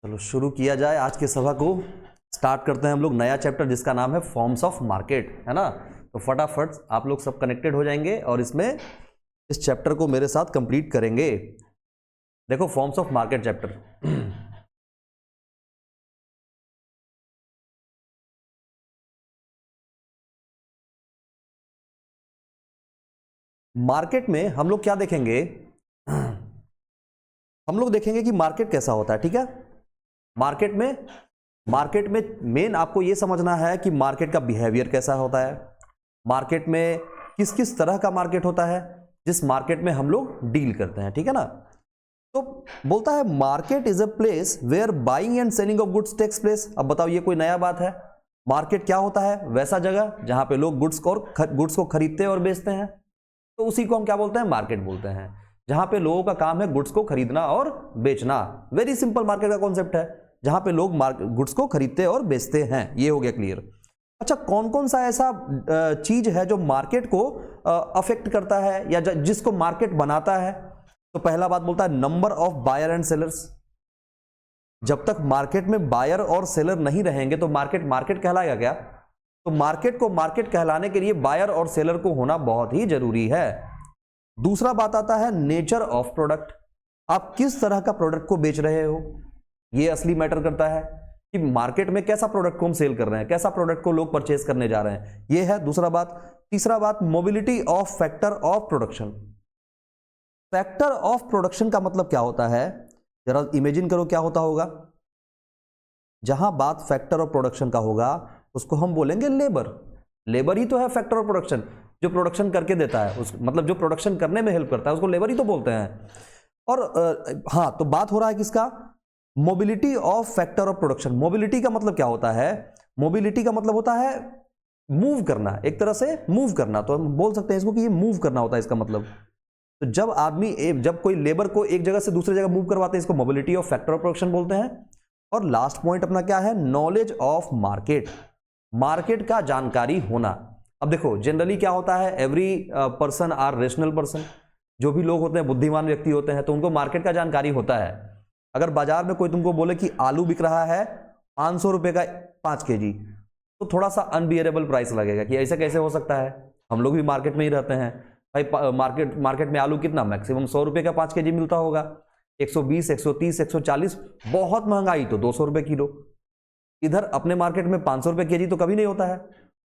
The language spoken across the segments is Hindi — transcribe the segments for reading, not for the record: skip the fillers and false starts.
चलो शुरू किया जाए आज के सभा को। स्टार्ट करते हैं हम लोग नया चैप्टर जिसका नाम है फॉर्म्स ऑफ मार्केट, है ना। तो फटाफट आप लोग सब कनेक्टेड हो जाएंगे और इसमें इस चैप्टर को मेरे साथ कंप्लीट करेंगे। देखो forms of market chapter. Market में हम लोग क्या देखेंगे, हम लोग देखेंगे कि मार्केट कैसा होता है। ठीक है, मार्केट में मेन आपको यह समझना है कि मार्केट का बिहेवियर कैसा होता है, मार्केट में किस किस तरह का मार्केट होता है जिस मार्केट में हम लोग डील करते हैं। ठीक है ना। तो बोलता है market is a place where buying and selling of goods takes place. अब बताओ ये कोई नया बात है? मार्केट क्या होता है? वैसा जगह जहां पे लोग गुड्स को खरीदते और बेचते हैं, तो उसी को हम क्या बोलते हैं? मार्केट बोलते हैं। जहां पे लोगों का काम है गुड्स को खरीदना और बेचना। वेरी सिंपल मार्केट का कॉन्सेप्ट है, जहां पे लोग गुड्स को खरीदते और बेचते हैं। ये हो गया क्लियर। अच्छा, कौन कौन सा ऐसा चीज है जो मार्केट को अफेक्ट करता है या जिसको मार्केट बनाता है? तो पहला बात बोलता है number of buyer and sellers. जब तक मार्केट में बायर और सेलर नहीं रहेंगे तो मार्केट कहलाएगा क्या? तो मार्केट को मार्केट कहलाने के लिए बायर और सेलर को होना बहुत ही जरूरी है। दूसरा बात आता है नेचर ऑफ प्रोडक्ट। आप किस तरह का प्रोडक्ट को बेच रहे हो, यह असली मैटर करता है कि मार्केट में कैसा प्रोडक्ट को हम सेल कर रहे हैं, कैसा प्रोडक्ट को लोग परचेज करने जा रहे हैं, यह है दूसरा बात। तीसरा बात mobility of factor of production. Factor of production का मतलब क्या होता है? जरा इमेजिन करो क्या होता होगा। जहां बात फैक्टर ऑफ प्रोडक्शन का होगा उसको हम बोलेंगे लेबर। लेबर ही तो है फैक्टर ऑफ प्रोडक्शन, जो प्रोडक्शन करके देता है, उस मतलब जो प्रोडक्शन करने में हेल्प करता है उसको लेबर ही तो बोलते हैं। और हाँ, तो बात हो रहा है किसका? Mobility of factor of production. Mobility का मतलब क्या होता है? मोबिलिटी का मतलब होता है मूव करना, एक तरह से मूव करना। तो हम बोल सकते हैं इसको कि ये मूव करना होता है इसका मतलब। तो जब कोई लेबर को एक जगह से दूसरी जगह मूव करवाते हैं इसको mobility of factor of production बोलते हैं। और लास्ट पॉइंट अपना क्या है? Knowledge of market. मार्केट का जानकारी होना। अब देखो जनरली क्या होता है, every person are rational person. जो भी लोग होते हैं बुद्धिमान व्यक्ति होते हैं, तो उनको मार्केट का जानकारी होता है। अगर बाजार में कोई तुमको बोले कि आलू बिक रहा है 500 रुपए का 5 kg, तो थोड़ा सा अनबियरेबल प्राइस लगेगा कि ऐसा कैसे हो सकता है। हम लोग भी मार्केट में ही रहते हैं भाई। मार्केट में आलू कितना मैक्सिमम 100 रुपए का 5 kg मिलता होगा। 120, 130, 140, बहुत महंगाई तो 200 रुपए किलो। इधर अपने मार्केट में 500 रुपए केजी तो कभी नहीं होता है।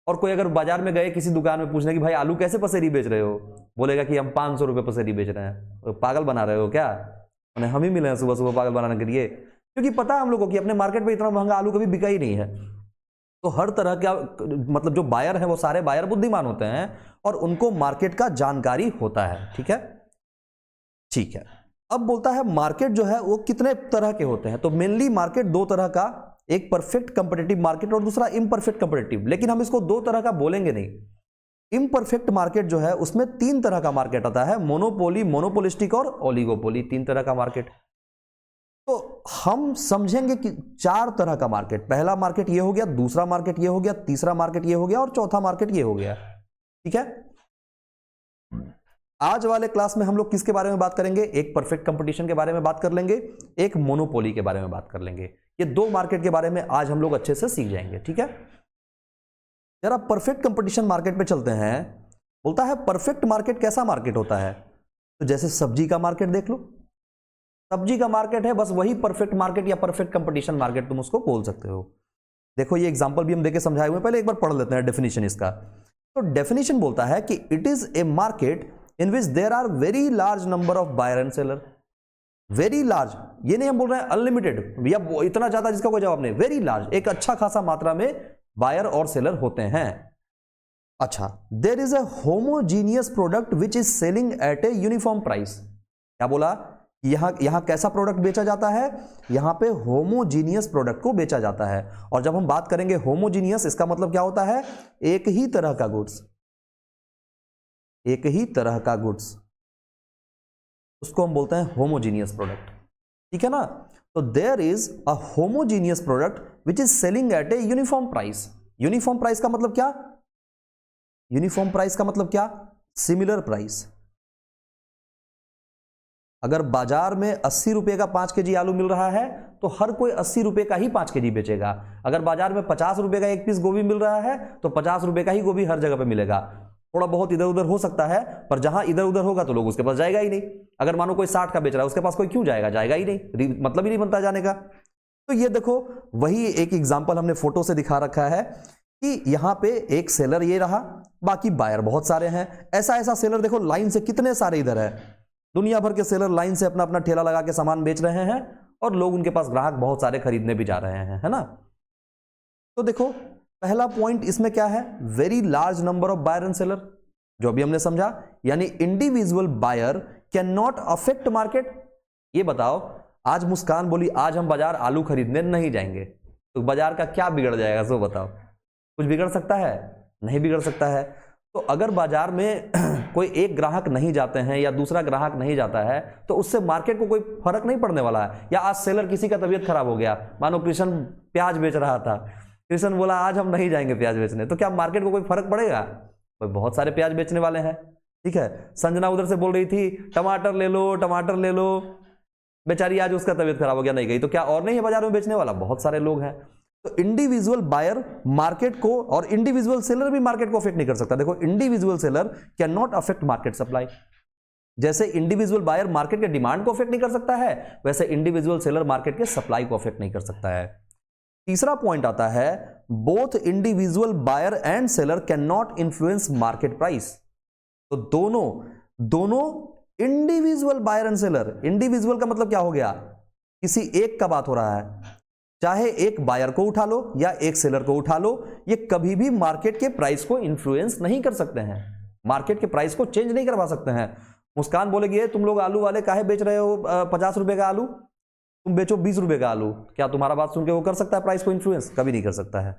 और कोई अगर बाजार में गए किसी दुकान में पूछने कि भाई आलू कैसे पसेरी बेच रहे हो, बोलेगा कि हम 500 रुपए पसेरी बेच रहे हैं। तो पागल बना रहे हो क्या? उन्हें हम ही मिले हैं सुबह सुबह पागल बनाने के लिए, क्योंकि पता है हम लोगों को कि अपने मार्केट में इतना महंगा आलू कभी बिका ही नहीं है। तो हर तरह का मतलब जो बायर है वो सारे बायर बुद्धिमान होते हैं और उनको मार्केट का जानकारी होता है। ठीक है, ठीक है। अब बोलता है मार्केट जो है वो कितने तरह के होते हैं। तो मेनली मार्केट दो तरह का, एक परफेक्ट कंपिटिटिव मार्केट और दूसरा इम्परफेक्ट कंपिटिटिव। लेकिन हम इसको दो तरह का बोलेंगे नहीं। इम्परफेक्ट मार्केट जो है उसमें 3 तरह का मार्केट आता है, मोनोपोली, मोनोपोलिस्टिक और ओलिगोपोली। 3 तरह का मार्केट। तो हम समझेंगे कि 4 तरह का मार्केट। पहला मार्केट ये हो गया, दूसरा मार्केट ये हो गया, तीसरा मार्केट ये हो गया और चौथा मार्केट ये हो गया। ठीक है। आज वाले क्लास में हम लोग किसके बारे में बात करेंगे? एक परफेक्ट कंपटीशन के बारे में बात कर लेंगे, एक मोनोपोली के बारे में बात कर लेंगे। ये 2 मार्केट के बारे में आज हम लोग अच्छे से सीख जाएंगे। ठीक है, जरा परफेक्ट कंपटीशन मार्केट पे चलते हैं। बोलता है परफेक्ट मार्केट कैसा मार्केट होता है? तो जैसे सब्जी का मार्केट देख लो, सब्जी का मार्केट है, बस वही परफेक्ट मार्केट या परफेक्ट कंपटीशन मार्केट तुम उसको बोल सकते हो। देखो ये एग्जांपल भी हम देके समझाए हुए, पहले एक बार पढ़ लेते हैं डेफिनेशन इसका। तो डेफिनेशन बोलता है कि it is a market in which there are very large number of buyer and seller। Very large, ये नहीं हम बोल रहे हैं अनलिमिटेड या इतना ज्यादा जिसका कोई जवाब नहीं। वेरी लार्ज, एक अच्छा खासा मात्रा में बायर और सेलर होते हैं। अच्छा, there is a homogeneous product which is selling at a uniform price. क्या बोला? यहां कैसा प्रोडक्ट बेचा जाता है? यहां पे होमोजीनियस प्रोडक्ट को बेचा जाता है। और जब हम बात करेंगे होमोजीनियस, इसका मतलब क्या होता है? एक ही तरह का गुड्स, एक ही तरह का गुड्स, उसको हम बोलते हैं होमोजीनियस प्रोडक्ट। ठीक है ना। तो there is a homogeneous product which is selling at a uniform price. Uniform price का मतलब क्या? यूनिफॉर्म प्राइस का मतलब क्या? Similar price. अगर बाजार में 80 रुपए का 5 केजी आलू मिल रहा है तो हर कोई 80 रुपए का ही 5 केजी बेचेगा। अगर बाजार में 50 रुपए का एक पीस गोभी मिल रहा है तो 50 रुपए का ही गोभी हर जगह पे मिलेगा। थोड़ा बहुत इधर उधर हो सकता है, पर जहां इधर उधर होगा तो लोग उसके पास जाएगा ही नहीं। अगर मानो कोई 60 का बेच रहा है, उसके पास कोई क्यों जाएगा, जाएगा ही नहीं, मतलब ही नहीं बनता जाने का। तो ये देखो, वही एक एग्जाम्पल हमने फोटो से दिखा रखा है कि यहां पे एक सेलर ये रहा, बाकी बायर बहुत सारे हैं। ऐसा ऐसा सेलर देखो लाइन से कितने सारे इधर है, दुनिया भर के सेलर लाइन से अपना अपना ठेला लगा के सामान बेच रहे हैं और लोग उनके पास ग्राहक बहुत सारे खरीदने भी जा रहे हैं, है ना। तो देखो पहला पॉइंट इसमें क्या है, very large number of buyer and seller, जो अभी हमने समझा, यानी individual buyer can not affect market. ये बताओ, आज मुस्कान बोली आज हम बाजार आलू खरीदने नहीं जाएंगे, तो बाजार का क्या बिगड़ जाएगा, सो बताओ, कुछ बिगड़ सकता है? नहीं बिगड़ सकता है। तो अगर बाजार में कोई एक ग्राहक नहीं जाते हैं या दूसरा ग्राहक नहीं जाता है तो उससे मार्केट को कोई फर्क नहीं पड़ने वाला है। या आज सेलर किसी का तबीयत खराब हो गया, मानो कृष्ण प्याज बेच रहा था, कृष्ण बोला आज हम नहीं जाएंगे प्याज बेचने, तो क्या मार्केट को कोई फर्क पड़ेगा? कोई बहुत सारे प्याज बेचने वाले हैं, ठीक है। संजना उधर से बोल रही थी टमाटर ले लो, टमाटर ले लो, बेचारी आज उसका तबीयत खराब हो गया, नहीं गई, तो क्या और नहीं है बाजार में बेचने वाला? बहुत सारे लोग हैं। तो इंडिविजुअल बायर मार्केट को, और इंडिविजुअल सेलर भी मार्केट को अफेक्ट नहीं कर सकता। देखो, individual seller can not affect market supply. जैसे इंडिविजुअल बायर मार्केट के डिमांड को अफेक्ट नहीं कर सकता है, वैसे इंडिविजुअल सेलर मार्केट के सप्लाई को अफेक्ट नहीं कर सकता है। तीसरा पॉइंट आता है, both individual buyer and seller can not influence market price. तो दोनों individual buyer and seller, individual का मतलब क्या हो गया, किसी एक का बात हो रहा है, चाहे एक बायर को उठा लो या एक सेलर को उठा लो, ये कभी भी मार्केट के प्राइस को इन्फ्लुएंस नहीं कर सकते हैं, मार्केट के प्राइस को चेंज नहीं करवा सकते हैं। मुस्कान बोलेगी तुम लोग आलू वाले काहे बेच रहे हो 50 रुपए का आलू, तुम बेचो 20 रुपए का आलू, क्या तुम्हारा बात सुन के वो कर सकता है प्राइस को इन्फ्लुएंस? कभी नहीं कर सकता है।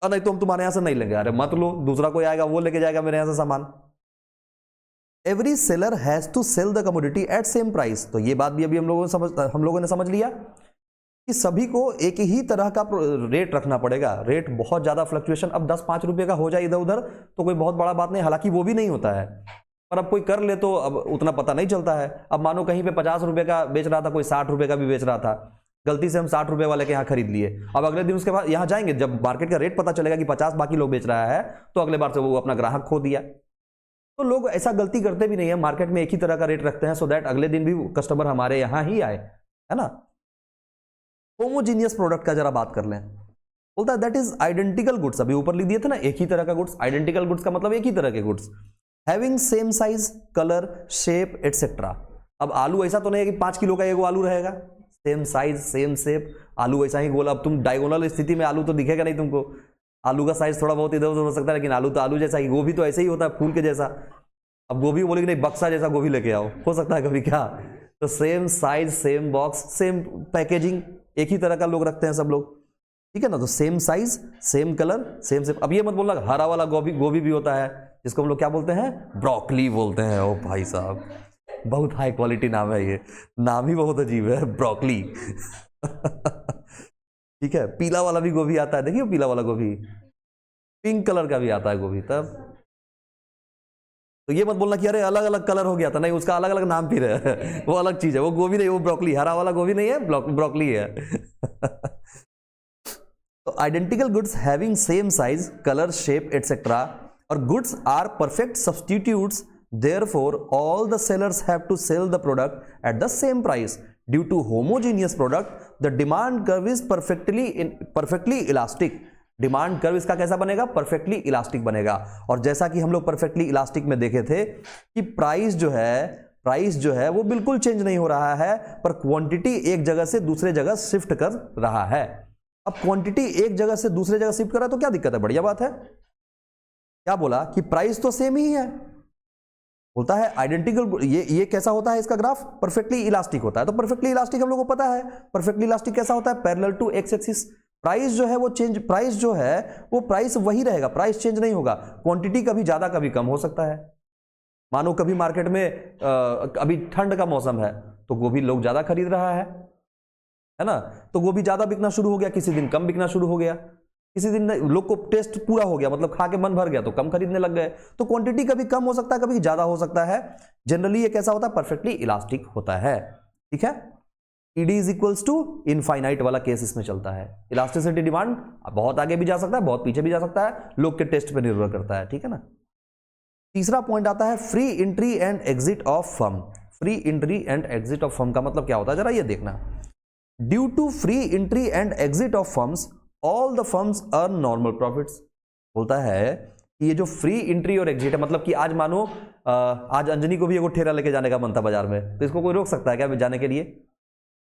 और नहीं तो हम तुम्हारे यहां से नहीं लेंगे, अरे मत लो, दूसरा कोई आएगा वो लेके जाएगा मेरे यहां से सामान। Every seller has to sell the commodity at same price. तो ये बात भी अभी हम लोगों ने समझ लिया कि सभी को एक ही तरह का रेट रखना पड़ेगा। रेट बहुत ज्यादा फ्लक्चुएशन, अब 10-5 रुपए का हो जाए इधर उधर तो कोई बहुत बड़ा बात नहीं, हालांकि वो भी नहीं होता है, पर अब कोई कर ले तो अब उतना पता नहीं चलता है। अब मानो कहीं पे 50 रुपए का बेच रहा था, कोई 60 रुपए का भी बेच रहा था, गलती से हम 60 रुपए वाले के यहाँ खरीद लिए, अब अगले दिन उसके बाद यहाँ जाएंगे, जब मार्केट का रेट पता चलेगा कि 50 बाकी लोग बेच रहा है, तो अगले बार से वो अपना ग्राहक खो दिया। तो लोग ऐसा गलती करते भी नहीं है, मार्केट में एक ही तरह का रेट रखते हैं, सो दैट अगले दिन भी कस्टमर हमारे यहाँ ही आए, है ना। होमोजीनियस प्रोडक्ट का जरा बात कर लें, बोलता है दैट इज आइडेंटिकल गुड्स। अभी ऊपर लिख दिए थे ना, एक ही तरह का गुड्स। आइडेंटिकल गुड्स का मतलब एक ही तरह के goods, having same size, colour, shape etcetera. अब आलू ऐसा तो नहीं है कि 5 किलो का एगो आलू रहेगा, सेम साइज सेम शेप, आलू ऐसा ही गोला। अब तुम डायगोनल स्थिति में आलू तो दिखेगा नहीं तुमको, आलू का साइज थोड़ा बहुत इधर उधर हो सकता है, लेकिन आलू तो आलू जैसा ही। गोभी तो ऐसे ही होता है, फूल के जैसा। अब गोभी बोलेगी नहीं बक्सा जैसा गोभी लेके आओ, हो सकता है कभी क्या। तो same size same box same packaging, एक ही तरह का लोग रखते हैं सब लोग, ठीक है ना। तो same size same colour same shape. अब ये मत बोलना हरा वाला गोभी भी होता है, जिसको हम लोग क्या बोलते हैं, ब्रोकली बोलते हैं। ओ भाई साहब, बहुत हाई क्वालिटी नाम है, ये नाम ही बहुत अजीब है, ब्रोकली। ठीक है, पीला वाला भी गोभी आता है, देखिए पीला वाला गोभी, पिंक कलर का भी आता है गोभी। तब तो ये मत बोलना कि अरे अलग अलग कलर हो गया था, नहीं, उसका अलग अलग नाम फिर है, वो अलग चीज है, वो गोभी नहीं, वो ब्रोकली, हरा वाला गोभी नहीं है, ब्रोकली है। तो identical goods having same size colour shape etcetera, और goods are perfect substitutes, therefore all the sellers have to sell the product at the same price. Due to homogeneous product, the demand curve is perfectly elastic. Demand curve इसका कैसा बनेगा, परफेक्टली इलास्टिक बनेगा। और जैसा कि हम लोग परफेक्टली इलास्टिक में देखे थे कि प्राइस जो है वो बिल्कुल चेंज नहीं हो रहा है, पर क्वांटिटी एक जगह से दूसरे जगह शिफ्ट कर रहा है। अब क्वांटिटी एक जगह से दूसरे जगह शिफ्ट कर रहा है तो क्या दिक्कत है, बढ़िया बात है। क्या बोला कि प्राइस तो सेम ही है, होता है आइडेंटिकल। ये कैसा होता है इसका ग्राफ, परफेक्टली इलास्टिक होता है। तो परफेक्टली इलास्टिक हम लोगों को पता है, परफेक्टली इलास्टिक कैसा होता है, parallel to x axis. Price जो है वो प्राइस वही रहेगा, प्राइस चेंज नहीं होगा। क्वांटिटी कभी ज्यादा कभी कम हो सकता है। मानो कभी मार्केट में अभी ठंड का मौसम है तो गोभी लोग ज्यादा खरीद रहा है ना, तो गोभी ज्यादा बिकना शुरू हो गया, किसी दिन कम बिकना शुरू हो गया। किसी दिन लोग को टेस्ट पूरा हो गया, मतलब खा के मन भर गया तो कम खरीदने लग गए। तो क्वांटिटी कभी कम हो सकता है, कभी ज्यादा हो सकता है। जनरली ये कैसा होता है, परफेक्टली इलास्टिक होता है। ठीक है, ED is equals to infinite वाला केस इसमें चलता है। इलास्टिसिटी डिमांड बहुत आगे भी जा सकता है, बहुत पीछे भी जा सकता है, लोग के टेस्ट पे निर्भर करता है। ठीक है ना। तीसरा पॉइंट आता है free entry and exit of firm. Free entry and exit of firm का मतलब क्या होता है, जरा ये देखना। Due to free entry and exit of firms all the firms earn normal profits. बोलता है कि ये जो फ्री एंट्री और एग्जिट है, मतलब कि आज मानो आज अंजनी को भी एगो ठेला लेके जाने का मन था बाजार में, तो इसको कोई रोक सकता है क्या जाने के लिए?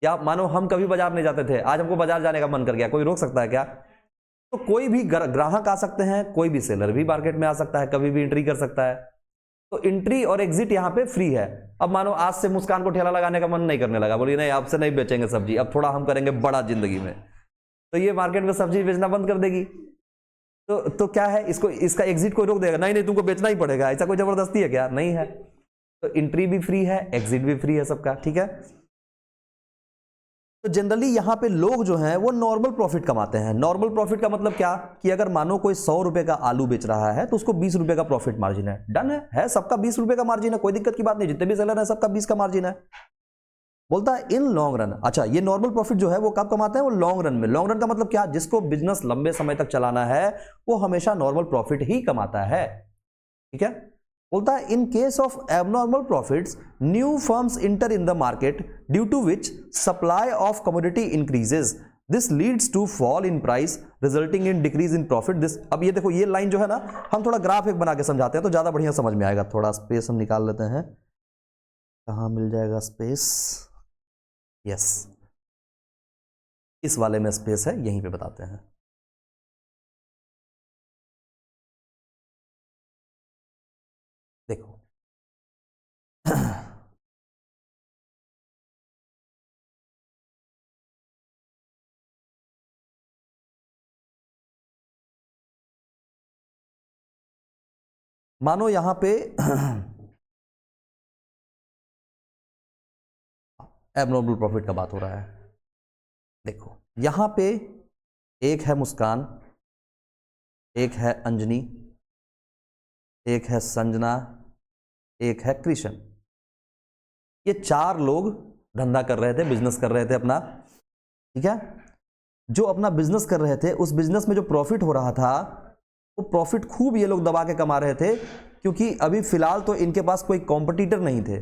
या मानो हम कभी बाजार नहीं जाते थे, आज हमको बाजार जाने का मन कर गया, कोई रोक सकता है क्या? तो कोई भी ग्राहक आ सकते हैं, कोई भी सेलर भी मार्केट में आ सकता है, कभी भी एंट्री कर सकता है। तो एंट्री और एग्जिट यहाँ पे फ्री है। अब मानो आज से मुस्कान को ठेला लगाने का मन नहीं करने लगा, बोलिए नहीं आपसे नहीं बेचेंगे सब्जी, अब थोड़ा हम करेंगे बड़ा जिंदगी में, तो ये मार्केट में सब्जी बेचना बंद कर देगी। तो क्या है, इसका एग्जिट कोई रोक देगा? नहीं तुमको बेचना ही पड़ेगा, ऐसा कोई जबरदस्ती है क्या? नहीं है। तो एंट्री भी फ्री है, एग्जिट भी फ्री है सबका। ठीक है, तो जनरली यहां पे लोग जो हैं वो नॉर्मल प्रॉफिट कमाते हैं। नॉर्मल प्रॉफिट का मतलब क्या, कि अगर मानो कोई 100 रुपए का आलू बेच रहा है तो उसको 20 रुपए का प्रॉफिट मार्जिन है। डन है सबका 20 रुपए का मार्जिन है, कोई दिक्कत की बात नहीं, जितने भी सेलर है सबका 20 का मार्जिन है। बोलता है इन लॉन्ग रन। अच्छा, ये नॉर्मल प्रॉफिट जो है वो कब कमाते हैं? वो लॉन्ग रन में। लॉन्ग रन का मतलब क्या, जिसको बिजनेस लंबे समय तक चलाना है वो हमेशा नॉर्मल प्रॉफिट ही कमाता है। ठीक है, बोलता है in case of abnormal profits new firms enter in the market due to which supply of commodity increases, this leads to fall in price resulting in decrease in profit. This, अब ये देखो ये लाइन जो है ना, हम थोड़ा ग्राफ एक बना के समझाते हैं तो ज्यादा बढ़िया समझ में आएगा। थोड़ा स्पेस हम निकाल लेते हैं, कहाँ मिल जाएगा स्पेस? यस, इस वाले में स्पेस है, यहीं पे बताते हैं। देखो मानो यहां पे एबनॉर्मल प्रॉफिट का बात हो रहा है। देखो यहां पे एक है मुस्कान, एक है अंजनी, एक है संजना, एक है कृष्ण। ये 4 लोग धंधा कर रहे थे, बिजनेस कर रहे थे अपना। ठीक है, जो अपना बिजनेस कर रहे थे उस बिजनेस में जो प्रॉफिट हो रहा था वो प्रॉफिट खूब ये लोग दबा के कमा रहे थे, क्योंकि अभी फिलहाल तो इनके पास कोई कॉम्पिटिटर नहीं थे,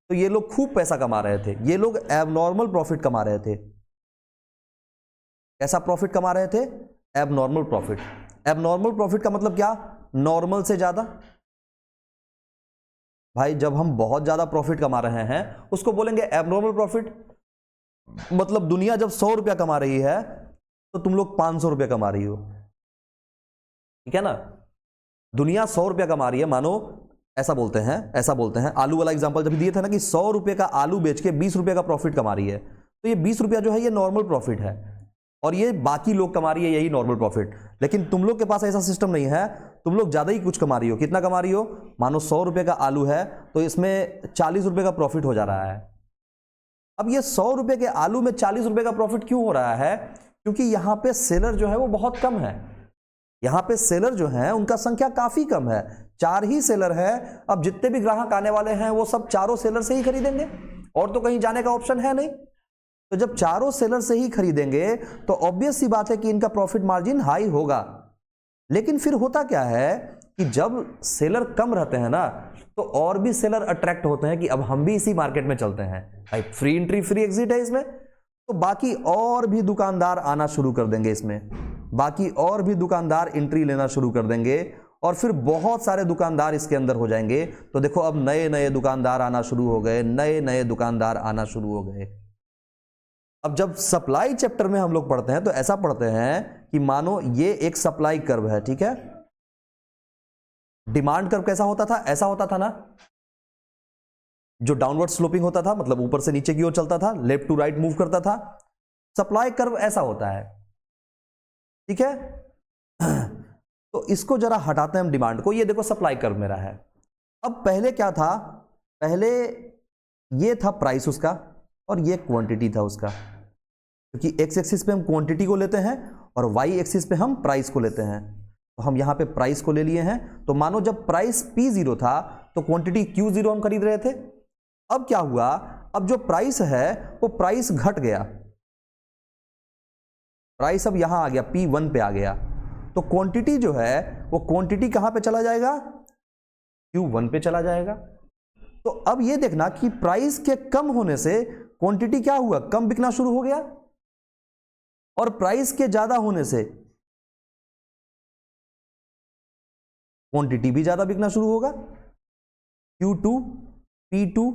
तो ये लोग खूब पैसा कमा रहे थे। ये लोग एबनॉर्मल प्रॉफिट कमा रहे थे। कैसा प्रॉफिट कमा रहे थे? Abnormal profit. एबनॉर्मल प्रॉफिट का मतलब क्या? नॉर्मल से ज्यादा। भाई जब हम बहुत ज्यादा प्रॉफिट कमा रहे हैं उसको बोलेंगे एबनॉर्मल प्रॉफिट। मतलब दुनिया जब 100 रुपया कमा रही है तो तुम लोग 500 रुपया कमा रही हो। ठीक है ना, दुनिया 100 रुपया कमा रही है, मानो ऐसा बोलते हैं आलू वाला एग्जांपल जब दिए थे ना कि 100 रुपये का आलू बेच के 20 रुपये का प्रॉफिट कमा रही है, तो ये 20 रुपया जो है ये नॉर्मल प्रॉफिट है, और ये बाकी लोग कमा रही है यही नॉर्मल प्रॉफिट। लेकिन तुम लोग के पास ऐसा सिस्टम नहीं है, तुम लोग ज्यादा ही कुछ कमा रही हो। कितना कमा रही हो? मानो 100 रुपये का आलू है तो इसमें 40 रुपये का प्रॉफिट हो जा रहा है। अब ये 100 रुपये के आलू में 40 रुपये का प्रॉफिट क्यों हो रहा है? क्योंकि यहां पे सेलर जो है वो बहुत कम है। यहां पे सेलर जो है उनका संख्या काफी कम है, 4 ही सेलर है। अब जितने भी ग्राहक आने वाले हैं वो सब चारों सेलर से ही खरीदेंगे, और तो कहीं जाने का ऑप्शन है नहीं। तो जब चारों सेलर से ही खरीदेंगे तो ऑब्वियस सी बात है कि इनका प्रॉफिट मार्जिन हाई होगा। लेकिन फिर होता क्या है कि जब सेलर कम रहते हैं ना तो और भी सेलर अट्रैक्ट होते हैं कि अब हम भी इसी मार्केट में चलते हैं। भाई फ्री एंट्री फ्री एग्जिट है इसमें, तो बाकी और भी दुकानदार आना शुरू कर देंगे इसमें, बाकी और भी दुकानदार एंट्री लेना शुरू कर देंगे, और फिर बहुत सारे दुकानदार इसके अंदर हो जाएंगे। तो देखो अब नए नए दुकानदार आना शुरू हो गए, नए नए दुकानदार आना शुरू हो गए। अब जब सप्लाई चैप्टर में हम लोग पढ़ते हैं तो ऐसा पढ़ते हैं कि मानो ये एक सप्लाई कर्व है। ठीक है, डिमांड कर्व कैसा होता था? ऐसा होता था ना, जो डाउनवर्ड स्लोपिंग होता था, मतलब ऊपर से नीचे की ओर चलता था, लेफ्ट टू राइट मूव करता था। सप्लाई कर्व ऐसा होता है। ठीक है, तो इसको जरा हटाते हैं हम डिमांड को। ये देखो सप्लाई कर्व मेरा है। अब पहले क्या था? पहले ये था प्राइस उसका और ये क्वांटिटी था उसका, क्योंकि एक्स एक्सिस पे हम क्वांटिटी को लेते हैं और वाई एक्सिस पे हम प्राइस को लेते हैं। तो हम यहाँ पे प्राइस को ले लिए हैं। तो मानो जब प्राइस P0 था तो क्वांटिटी Q0 हम खरीद रहे थे। अब क्या हुआ, अब जो प्राइस है वो प्राइस घट गया, प्राइस अब यहां आ गया P1 पे आ गया, तो क्वांटिटी जो है वो क्वांटिटी कहां पे चला जाएगा, Q1 पे चला जाएगा। तो अब ये देखना कि प्राइस के कम होने से क्वांटिटी क्या हुआ, कम बिकना शुरू हो गया, और प्राइस के ज्यादा होने से क्वांटिटी भी ज्यादा बिकना शुरू होगा। Q2 P2,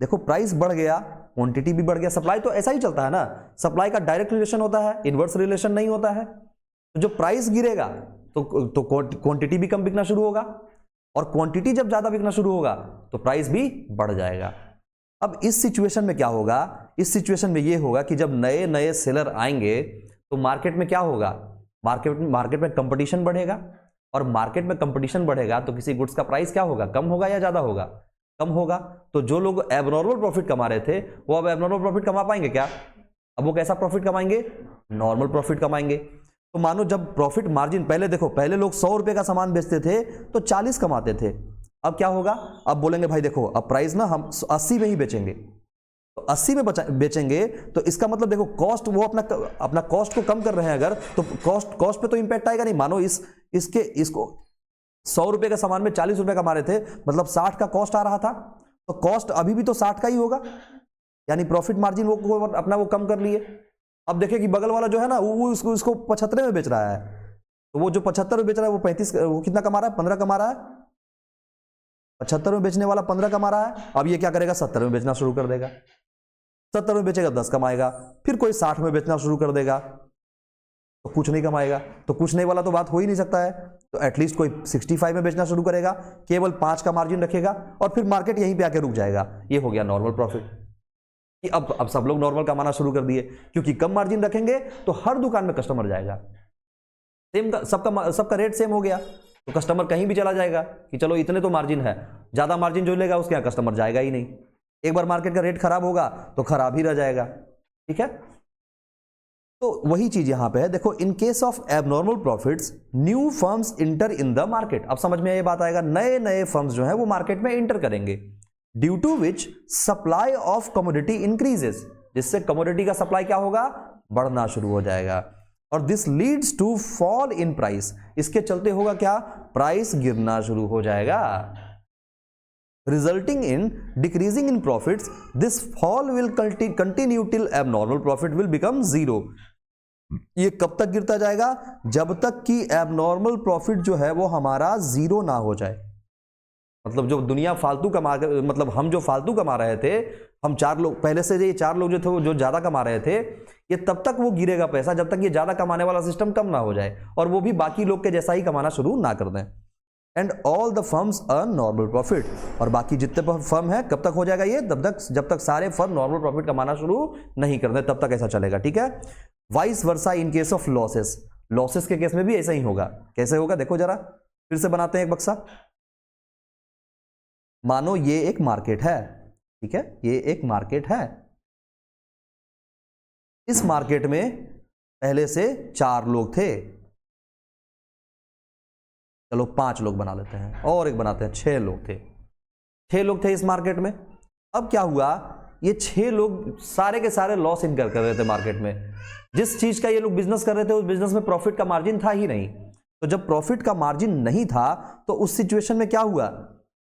देखो प्राइस बढ़ गया, क्वांटिटी भी बढ़ गया। सप्लाई तो ऐसा ही चलता है ना, सप्लाई का डायरेक्ट रिलेशन होता है, इनवर्स रिलेशन नहीं होता है। तो जो प्राइस गिरेगा तो क्वांटिटी भी कम बिकना शुरू होगा, और क्वांटिटी जब ज्यादा बिकना शुरू होगा तो प्राइस भी बढ़ जाएगा। अब इस सिचुएशन में क्या होगा, इस सिचुएशन में ये होगा कि जब नए नए सेलर आएंगे तो मार्केट में क्या होगा, मार्केट में कंपटीशन बढ़ेगा, और मार्केट में कंपटीशन बढ़ेगा तो किसी गुड्स का प्राइस क्या होगा, कम होगा या ज्यादा होगा, कम होगा। तो जो लोग एबनॉर्मल प्रॉफिट कमा रहे थे वो अब एबनॉर्मल प्रॉफिट कमा पाएंगे क्या, अब वो कैसा प्रॉफिट कमाएंगे, नॉर्मल प्रॉफिट कमाएंगे। तो मानो जब प्रॉफिट मार्जिन, पहले देखो, पहले लोग 100 रुपए का सामान बेचते थे तो 40 कमाते थे। अब क्या होगा, अब बोलेंगे भाई देखो अब प्राइस ना हम 80 में ही बेचेंगे, तो 80 में बेचेंगे तो इसका मतलब देखो कॉस्ट, वो अपना कॉस्ट को कम कर रहे हैं अगर, तो कॉस्ट पे तो इंपैक्ट आएगा नहीं। मानो इसको 100 रुपए का सामान में 40 रुपए कमा रहे थे, मतलब 60 का कॉस्ट आ रहा था, तो कॉस्ट अभी भी तो 60 का ही होगा, यानी प्रॉफिट मार्जिन वो अपना वो कम कर लिए। अब देखिए कि बगल वाला जो है ना वो इसको 75 में बेच रहा है, तो वो जो 75 में बेच रहा है वो 35, वो कितना कमा रहा है, 15 कमा रहा है। 75 में बेचने वाला 15 कमा रहा है, अब ये क्या करेगा, 70 में बेचना शुरू कर देगा, 70 में बेचेगा 10 कमाएगा, फिर कोई 60 में बेचना शुरू कर देगा तो कुछ नहीं कमाएगा। तो कुछ नहीं वाला तो बात हो ही नहीं सकता है, तो एटलीस्ट कोई 65 में बेचना शुरू करेगा, केवल 5 का मार्जिन रखेगा, और फिर मार्केट यहीं पे आके रुक जाएगा। ये हो गया नॉर्मल प्रॉफिट, कि अब सब लोग नॉर्मल कमाना शुरू कर दिए, क्योंकि कम मार्जिन रखेंगे तो हर दुकान में कस्टमर जाएगा, सेम सबका रेट सेम हो गया, तो कस्टमर कहीं भी चला जाएगा कि चलो इतने तो मार्जिन है, ज्यादा मार्जिन जो लेगा उसके यहाँ कस्टमर जाएगा ही नहीं। एक बार मार्केट का रेट खराब होगा तो खराब ही रह जाएगा, ठीक है। तो वही चीज यहां पे है, देखो इन case of abnormal profits new firms enter in the market. अब समझ में ये बात आएगा, नए नए फर्म्स जो है वो मार्केट में इंटर करेंगे, due to which supply of commodity increases, जिससे कमोडिटी का सप्लाई क्या होगा, बढ़ना शुरू हो जाएगा, और this leads to fall in price, इसके चलते होगा क्या, प्राइस गिरना शुरू हो जाएगा, resulting in decreasing in profits, this fall will continue till abnormal profit will become zero. ये कब तक गिरता जाएगा, जब तक कि एबनॉर्मल प्रॉफिट जो है वो हमारा जीरो ना हो जाए। मतलब जो दुनिया फालतू कमा, मतलब हम जो फालतू कमा रहे थे, हम 4 लोग पहले से, ये 4 लोग जो थे वो जो ज्यादा कमा रहे थे, ये तब तक वो गिरेगा पैसा जब तक ये ज्यादा कमाने वाला सिस्टम कम ना हो जाए, और वो भी बाकी लोग के जैसा ही कमाना शुरू ना कर दें। And all the firms earn normal profit, और बाकी जितने फर्म है कब तक हो जाएगा ये, तब तक जब तक सारे फर्म नॉर्मल प्रॉफिट कमाना शुरू नहीं कर दें तब तक ऐसा चलेगा, ठीक है। Vice versa in case of losses, losses के केस में भी ऐसा ही होगा। कैसे होगा, देखो जरा फिर से बनाते हैं एक बक्सा। मानो ये एक मार्केट है, ठीक है, ये एक मार्केट है, इस मार्केट में पहले से 4 लोग थे, चलो 5 लोग बना लेते हैं, और एक बनाते हैं, 6 लोग थे, 6 लोग थे इस मार्केट में। अब क्या हुआ, ये 6 लोग सारे के सारे लॉस इनकर कर रहे थे मार्केट में। जिस चीज का ये लोग बिजनेस कर रहे थे उस बिजनेस में प्रॉफिट का मार्जिन था ही नहीं। तो जब प्रॉफिट का मार्जिन नहीं था तो उस सिचुएशन में क्या हुआ,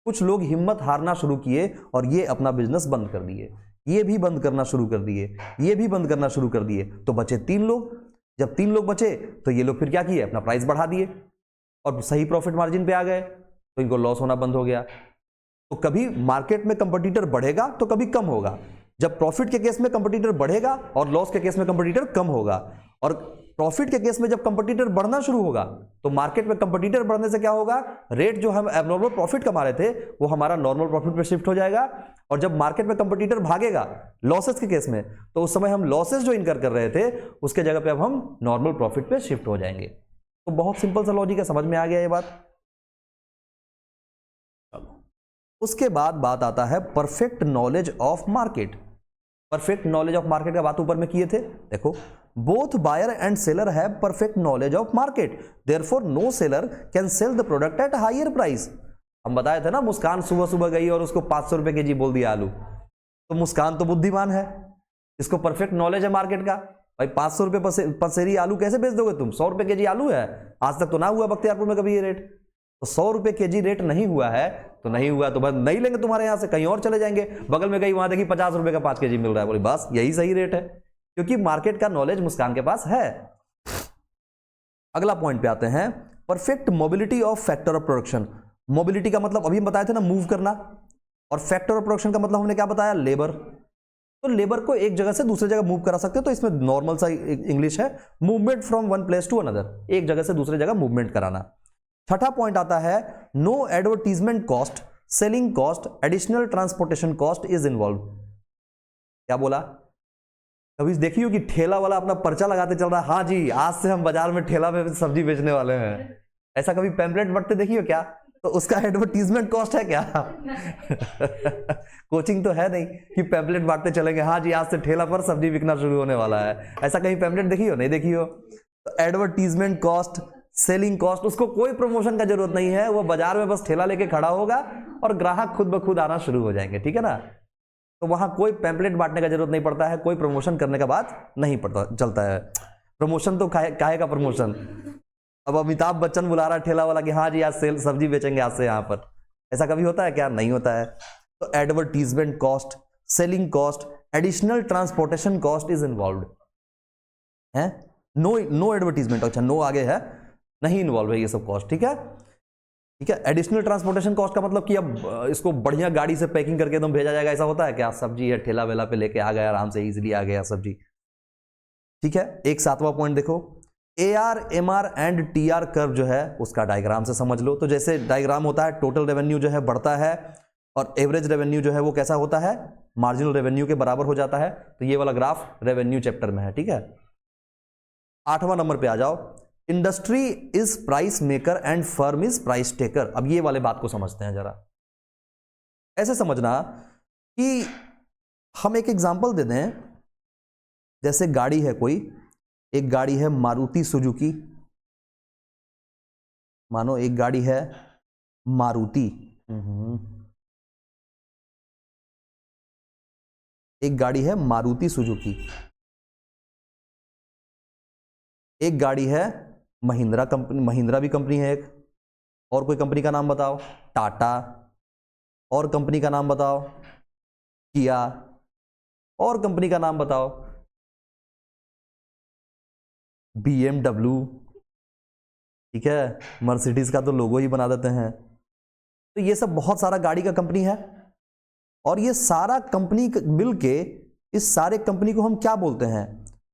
कुछ लोग हिम्मत हारना शुरू किए और ये अपना बिजनेस बंद कर दिए, ये भी बंद करना शुरू कर दिए, ये भी बंद करना शुरू कर दिए। तो बचे 3 लोग। जब 3 लोग बचे तो ये लोग फिर क्या किए, अपना प्राइस बढ़ा दिए और सही प्रॉफिट मार्जिन पे आ गए, तो इनको लॉस होना बंद हो गया। तो कभी मार्केट में कंपटीटर बढ़ेगा तो कभी कम होगा। जब प्रॉफिट के केस में कंपटीटर बढ़ेगा और लॉस के केस में कंपटीटर कम होगा, और प्रॉफिट के केस में जब कंपटीटर बढ़ना शुरू होगा तो मार्केट में कंपटीटर बढ़ने से क्या होगा, रेट जो हम एबनॉर्मल प्रॉफिट कमा रहे थे वो हमारा नॉर्मल प्रॉफिट पे शिफ्ट हो जाएगा। और जब मार्केट में कंपटीटर भागेगा लॉसेस के केस में, तो उस समय हम लॉसेस जो इनकर कर रहे थे उसके जगह पे अब हम नॉर्मल प्रॉफिट पे शिफ्ट हो जाएंगे। तो बहुत सिंपल सा लॉजिक है, समझ में आ गया ये बात। उसके बाद बात आता है perfect knowledge of market. Perfect knowledge of market का बात ऊपर में किए थे, देखो both buyer and seller have perfect knowledge of market, therefore no seller can sell the product at higher price. हम बताए थे ना, मुस्कान सुबह सुबह गई और उसको 500 रुपए केजी बोल दिया आलू, तो मुस्कान तो बुद्धिमान है, इसको परफेक्ट नॉलेज है मार्केट का। भाई 500 रुपए पसेरी आलू कैसे बेच दोगे तुम, 100 रुपए केजी आलू है, आज तक तो ना हुआ बख्तियारपुर में कभी ये रेट, तो 100 रुपए केजी रेट नहीं हुआ है तो नहीं हुआ, तो बस नहीं लेंगे तुम्हारे यहां से, कहीं और चले जाएंगे, बगल में गई वहां देखी 50 रुपए का 5 केजी मिल रहा है, बोली बस यही सही रेट है, क्योंकि मार्केट का नॉलेज मुस्कान के पास है। अगला पॉइंट पे आते हैं, perfect mobility of factor of production. Mobility का मतलब अभी हम बताए थे ना, मूव करना, और फैक्टर ऑफ प्रोडक्शन का मतलब हमने क्या बताया, लेबर। तो लेबर को एक जगह से दूसरी जगह मूव करा सकते हो, तो इसमें नॉर्मल सा इंग्लिश है, movement from one place to another, एक जगह से दूसरी जगह मूवमेंट कराना। छठा पॉइंट आता है, no advertisement cost, selling cost, additional transportation cost is involve. क्या बोला, कभी देखियो कि ठेला वाला अपना पर्चा लगाते चल रहा है, हाँ जी आज से हम बाजार में ठेला पे सब्जी बेचने वाले हैं, ऐसा कभी पैम्पलेट बंटते देखियो क्या, तो उसका एडवर्टीजमेंट कॉस्ट है क्या? कोचिंग तो है नहीं कि पैम्पलेट बांटते चलेंगे, हाँ जी आज से ठेला पर सब्जी बिकना शुरू होने वाला है, ऐसा कहीं पैम्पलेट देखियो, नहीं देखियो। तो एडवर्टीजमेंट कॉस्ट, सेलिंग कॉस्ट, उसको कोई प्रमोशन का जरूरत नहीं है, वो बाजार में बस ठेला लेके खड़ा होगा और ग्राहक खुद ब खुद आना शुरू हो जाएंगे, ठीक है ना। तो वहां कोई पैम्पलेट बांटने का जरूरत नहीं पड़ता है, कोई प्रमोशन करने का बात नहीं पड़ता चलता है। प्रमोशन तो काहे का प्रमोशन, अब अमिताभ बच्चन बुला रहा है ठेला वाला कि हाँ जी आज सेल सब्जी बेचेंगे आज से यहाँ पर, ऐसा कभी होता है क्या, नहीं होता है। तो advertisement cost, selling cost, additional transportation cost is involve है, नो एडवर्टीजमेंट, अच्छा नो आगे है, नहीं इन्वॉल्व है ये सब कॉस्ट, ठीक है ठीक है। एडिशनल ट्रांसपोर्टेशन कॉस्ट का मतलब कि अब इसको बढ़िया गाड़ी से पैकिंग करके एकदम भेजा जाएगा, ऐसा होता है क्या, सब्जी है ठेला वेला पे लेके आ गया आराम से, इजीली आ गया सब्जी, ठीक है। एक 7वां पॉइंट देखो, AR, MR and TR curve जो है उसका डायग्राम से समझ लो। तो जैसे डायग्राम होता है, टोटल रेवेन्यू जो है बढ़ता है और एवरेज रेवेन्यू जो है वो कैसा होता है, मार्जिनल रेवेन्यू के बराबर हो जाता है। तो ये वाला ग्राफ रेवेन्यू चैप्टर में है, ठीक है। 8वां नंबर पे आ जाओ, industry is price maker and firm is price taker. अब ये वाले बात को समझते हैं जरा, ऐसे समझना कि हम एक एग्जांपल दे दें, जैसे गाड़ी है कोई, एक गाड़ी है मारुति सुजुकी, मानो एक गाड़ी है मारुति, एक गाड़ी है मारुति सुजुकी, एक गाड़ी है महिंद्रा कंपनी, महिंद्रा भी कंपनी है एक, और कोई कंपनी का नाम बताओ, टाटा, और कंपनी का नाम बताओ किया, और कंपनी का नाम बताओ BMW, ठीक है, मर्सिडीज का तो लोगो ही बना देते हैं। तो ये सब बहुत सारा गाड़ी का कंपनी है, और ये सारा कंपनी मिलके इस सारे कंपनी को हम क्या बोलते हैं,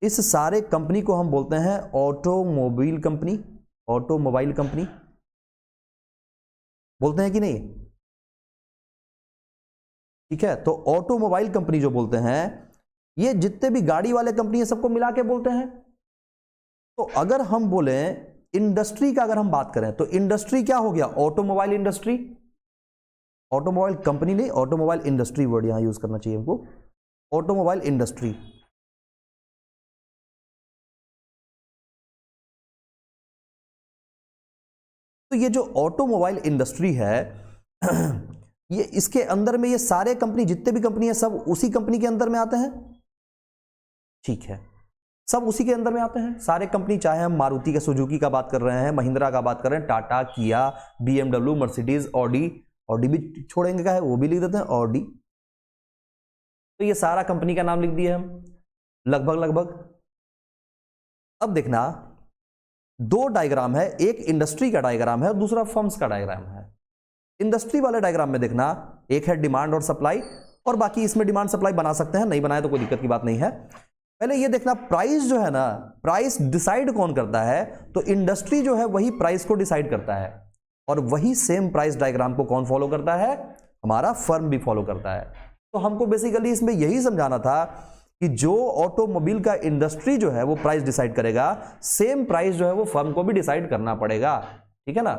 इस सारे कंपनी को हम बोलते हैं ऑटोमोबाइल कंपनी, ऑटोमोबाइल कंपनी बोलते हैं कि नहीं, ठीक है। तो ऑटोमोबाइल कंपनी जो बोलते हैं, ये जितने भी गाड़ी वाले कंपनी है सबको मिला के बोलते हैं। तो अगर हम बोले इंडस्ट्री का, अगर हम बात करें तो इंडस्ट्री क्या हो गया, ऑटोमोबाइल इंडस्ट्री, ऑटोमोबाइल कंपनी नहीं, ऑटोमोबाइल इंडस्ट्री वर्ड यहां यूज करना चाहिए हमको, ऑटोमोबाइल इंडस्ट्री। तो ये जो ऑटोमोबाइल इंडस्ट्री है ये इसके अंदर में ये सारे कंपनी, जितने भी कंपनी है सब उसी कंपनी के अंदर में आते हैं, ठीक है, सब उसी के अंदर में आते हैं सारे कंपनी, चाहे हम मारुति के सुजुकी का बात कर रहे हैं, महिंद्रा का बात कर रहे हैं, टाटा, किया, BMW, मर्सिडीज, ऑडी, ऑडी भी छोड़ेंगे का है वो भी लिख देते हैं ऑडी। तो ये सारा कंपनी का नाम लिख दिए हम लगभग। अब देखना दो डायग्राम है, एक इंडस्ट्री का डायग्राम है और दूसरा फर्म्स का डायग्राम है। इंडस्ट्री वाले डायग्राम में देखना एक है डिमांड और सप्लाई, और बाकी इसमें डिमांड सप्लाई बना सकते हैं, नहीं बनाए तो कोई दिक्कत की बात नहीं है। पहले ये देखना प्राइस जो है ना, प्राइस डिसाइड कौन करता है, तो इंडस्ट्री जो है वही प्राइस को डिसाइड करता है, और वही सेम प्राइस डायग्राम को कौन फॉलो करता है, हमारा फर्म भी फॉलो करता है। तो हमको बेसिकली इसमें यही समझाना था कि जो ऑटोमोबाइल का इंडस्ट्री जो है वो प्राइस डिसाइड करेगा, सेम प्राइस जो है वो फर्म को भी डिसाइड करना पड़ेगा, ठीक है ना।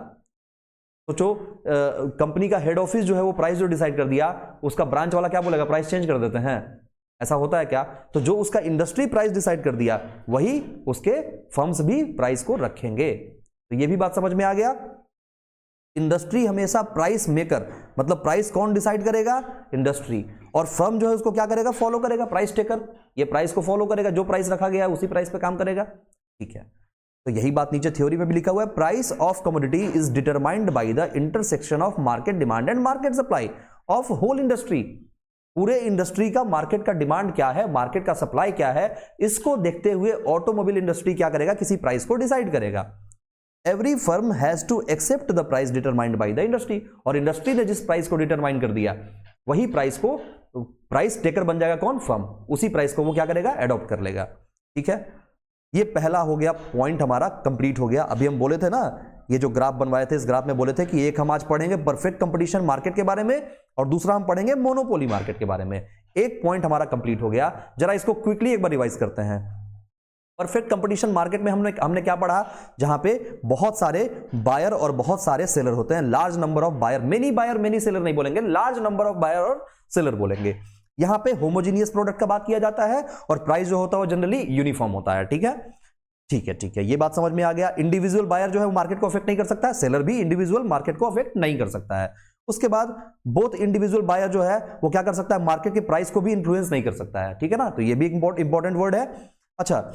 सोचो कंपनी का हेड ऑफिस जो है वो प्राइस जो डिसाइड कर दिया, उसका ब्रांच वाला क्या बोलेगा, प्राइस चेंज कर देते हैं, ऐसा होता है क्या? तो जो उसका इंडस्ट्री प्राइस डिसाइड कर दिया वही उसके फर्म्स भी प्राइस को रखेंगे। तो ये भी बात समझ में आ गया। इंडस्ट्री हमेशा प्राइस मेकर, मतलब प्राइस कौन डिसाइड करेगा? इंडस्ट्री। और फर्म जो है उसको क्या करेगा? फॉलो करेगा, प्राइस टेकर। ये प्राइस को फॉलो करेगा, जो प्राइस रखा गया है उसी प्राइस पे काम करेगा। ठीक है, तो यही बात नीचे थ्योरी में भी लिखा हुआ है, price of commodity is determined by the intersection of market demand and market supply of whole industry. पूरे इंडस्ट्री का मार्केट का डिमांड क्या है, मार्केट का सप्लाई क्या है, इसको देखते हुए ऑटोमोबाइल इंडस्ट्री क्या करेगा? किसी प्राइस को डिसाइड करेगा। Every firm has to accept the price determined by the industry, और इंडस्ट्री ने जिस प्राइस को डिटरमाइन कर दिया वही प्राइस को, प्राइस टेकर बन जाएगा कौन? फर्म। उसी प्राइस को वो क्या करेगा? एडॉप्ट कर लेगा। ठीक है, ये पहला हो गया पॉइंट, हमारा कंप्लीट हो गया। अभी हम बोले थे ना, ये जो ग्राफ बनवाए थे, इस ग्राफ में बोले थे कि एक हम आज पढ़ेंगे परफेक्ट कंपटीशन मार्केट के बारे में और दूसरा हम पढ़ेंगे मोनोपोली मार्केट के बारे में। एक पॉइंट हमारा कंप्लीट हो गया। जरा इसको क्विकली एक बार रिवाइज करते हैं। परफेक्ट कंपटीशन मार्केट में हमने क्या पढ़ा? जहां पे बहुत सारे बायर और बहुत सारे सेलर होते हैं, large number of buyer many seller नहीं बोलेंगे, लार्ज नंबर ऑफ बायर और सेलर बोलेंगे। यहां पे होमोजीनियस प्रोडक्ट का बात किया जाता है और प्राइस जो होता है वो जनरली यूनिफॉर्म होता है। ठीक है, ठीक है, ठीक है, ये बात समझ में आ गया। इंडिविजुअल बायर जो है वो मार्केट को अफेक्ट नहीं कर सकता है, सेलर भी इंडिविजुअल मार्केट को अफेक्ट नहीं कर सकता है। उसके बाद बोथ इंडिविजुअल बायर जो है वो क्या कर सकता है? मार्केट के प्राइस को भी इंफ्लुएंस नहीं कर सकता है। ठीक है ना, तो ये भी इंपॉर्टेंट वर्ड है। अच्छा,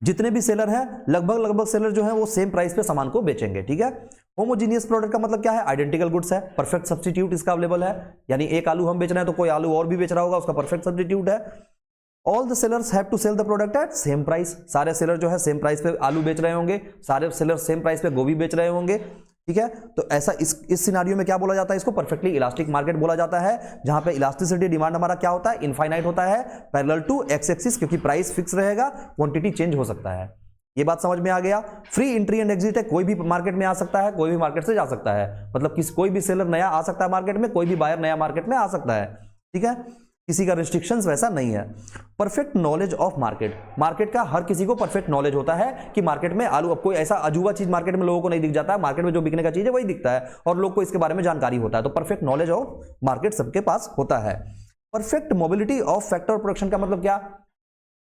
जितने भी सेलर हैं लगभग सेलर जो है वो सेम प्राइस पे सामान को बेचेंगे। ठीक है, होमोजीनियस प्रोडक्ट का मतलब क्या है? आइडेंटिकल गुड्स है, परफेक्ट सब्स्टिट्यूट इसका अवेलेबल है, यानी एक आलू हम बेच रहे हैं तो कोई आलू और भी बेच रहा होगा, उसका परफेक्ट सब्स्टिट्यूट है। All the sellers have to sell the product at same price, सारे सेलर जो है सेम प्राइस पे आलू बेच रहे होंगे, सारे सेलर सेम प्राइस पे गोभी बेच रहे होंगे। ठीक है, तो ऐसा इस सिनारियो में क्या बोला जाता है? इसको परफेक्टली इलास्टिक मार्केट बोला जाता है, जहां पे इलास्टिसिटी डिमांड हमारा क्या होता है? इनफाइनाइट होता है, पैरेलल टू एक्स एक्सिस, क्योंकि प्राइस फिक्स रहेगा, क्वांटिटी चेंज हो सकता है। ये बात समझ में आ गया। फ्री एंट्री एंड एग्जिट है, कोई भी मार्केट में आ सकता है, कोई भी मार्केट से जा सकता है, मतलब कोई भी सेलर नया आ सकता है मार्केट में, कोई भी बायर नया मार्केट में आ सकता है। ठीक है, किसी का रिस्ट्रिक्शंस वैसा नहीं है। Perfect knowledge of market, market का हर किसी को परफेक्ट नॉलेज होता है कि मार्केट में आलू, अब कोई ऐसा अजूबा चीज मार्केट में लोगों को नहीं दिख जाता है, मार्केट में जो बिकने का चीज है वही दिखता है और लोग को इसके बारे में जानकारी होता है। तो परफेक्ट नॉलेज ऑफ मार्केट सबके पास होता है। Perfect mobility of factor production का मतलब क्या?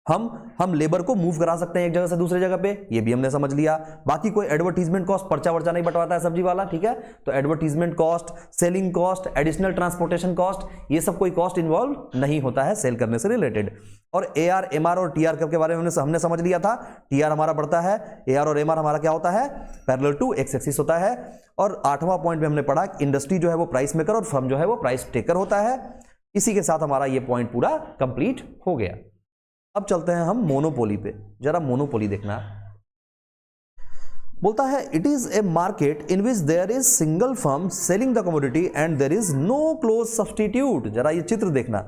हम लेबर को मूव करा सकते हैं एक जगह से दूसरी जगह पे, ये भी हमने समझ लिया। बाकी कोई एडवर्टीजमेंट कॉस्ट, पर्चा वर्चा नहीं बंटवाता है सब्जी वाला। ठीक है, तो advertisement cost, selling cost, additional transportation cost, ये सब कोई कॉस्ट इन्वॉल्व नहीं होता है सेल करने से रिलेटेड। और AR, MR और TR के बारे में हमने समझ लिया था। TR हमारा बढ़ता है, AR और MR हमारा क्या होता है? पैरेलल टू एक्स एक्सिस होता है। और 8वां पॉइंट में हमने पढ़ा इंडस्ट्री जो है वो प्राइस मेकर और फर्म जो है वो प्राइस टेकर होता है। इसी के साथ हमारा ये पॉइंट पूरा कंप्लीट हो गया। अब चलते हैं हम मोनोपोली पे, जरा मोनोपोली देखना। बोलता है it is a market in which there is single firm selling the commodity and there is no close substitute. जरा ये चित्र देखना,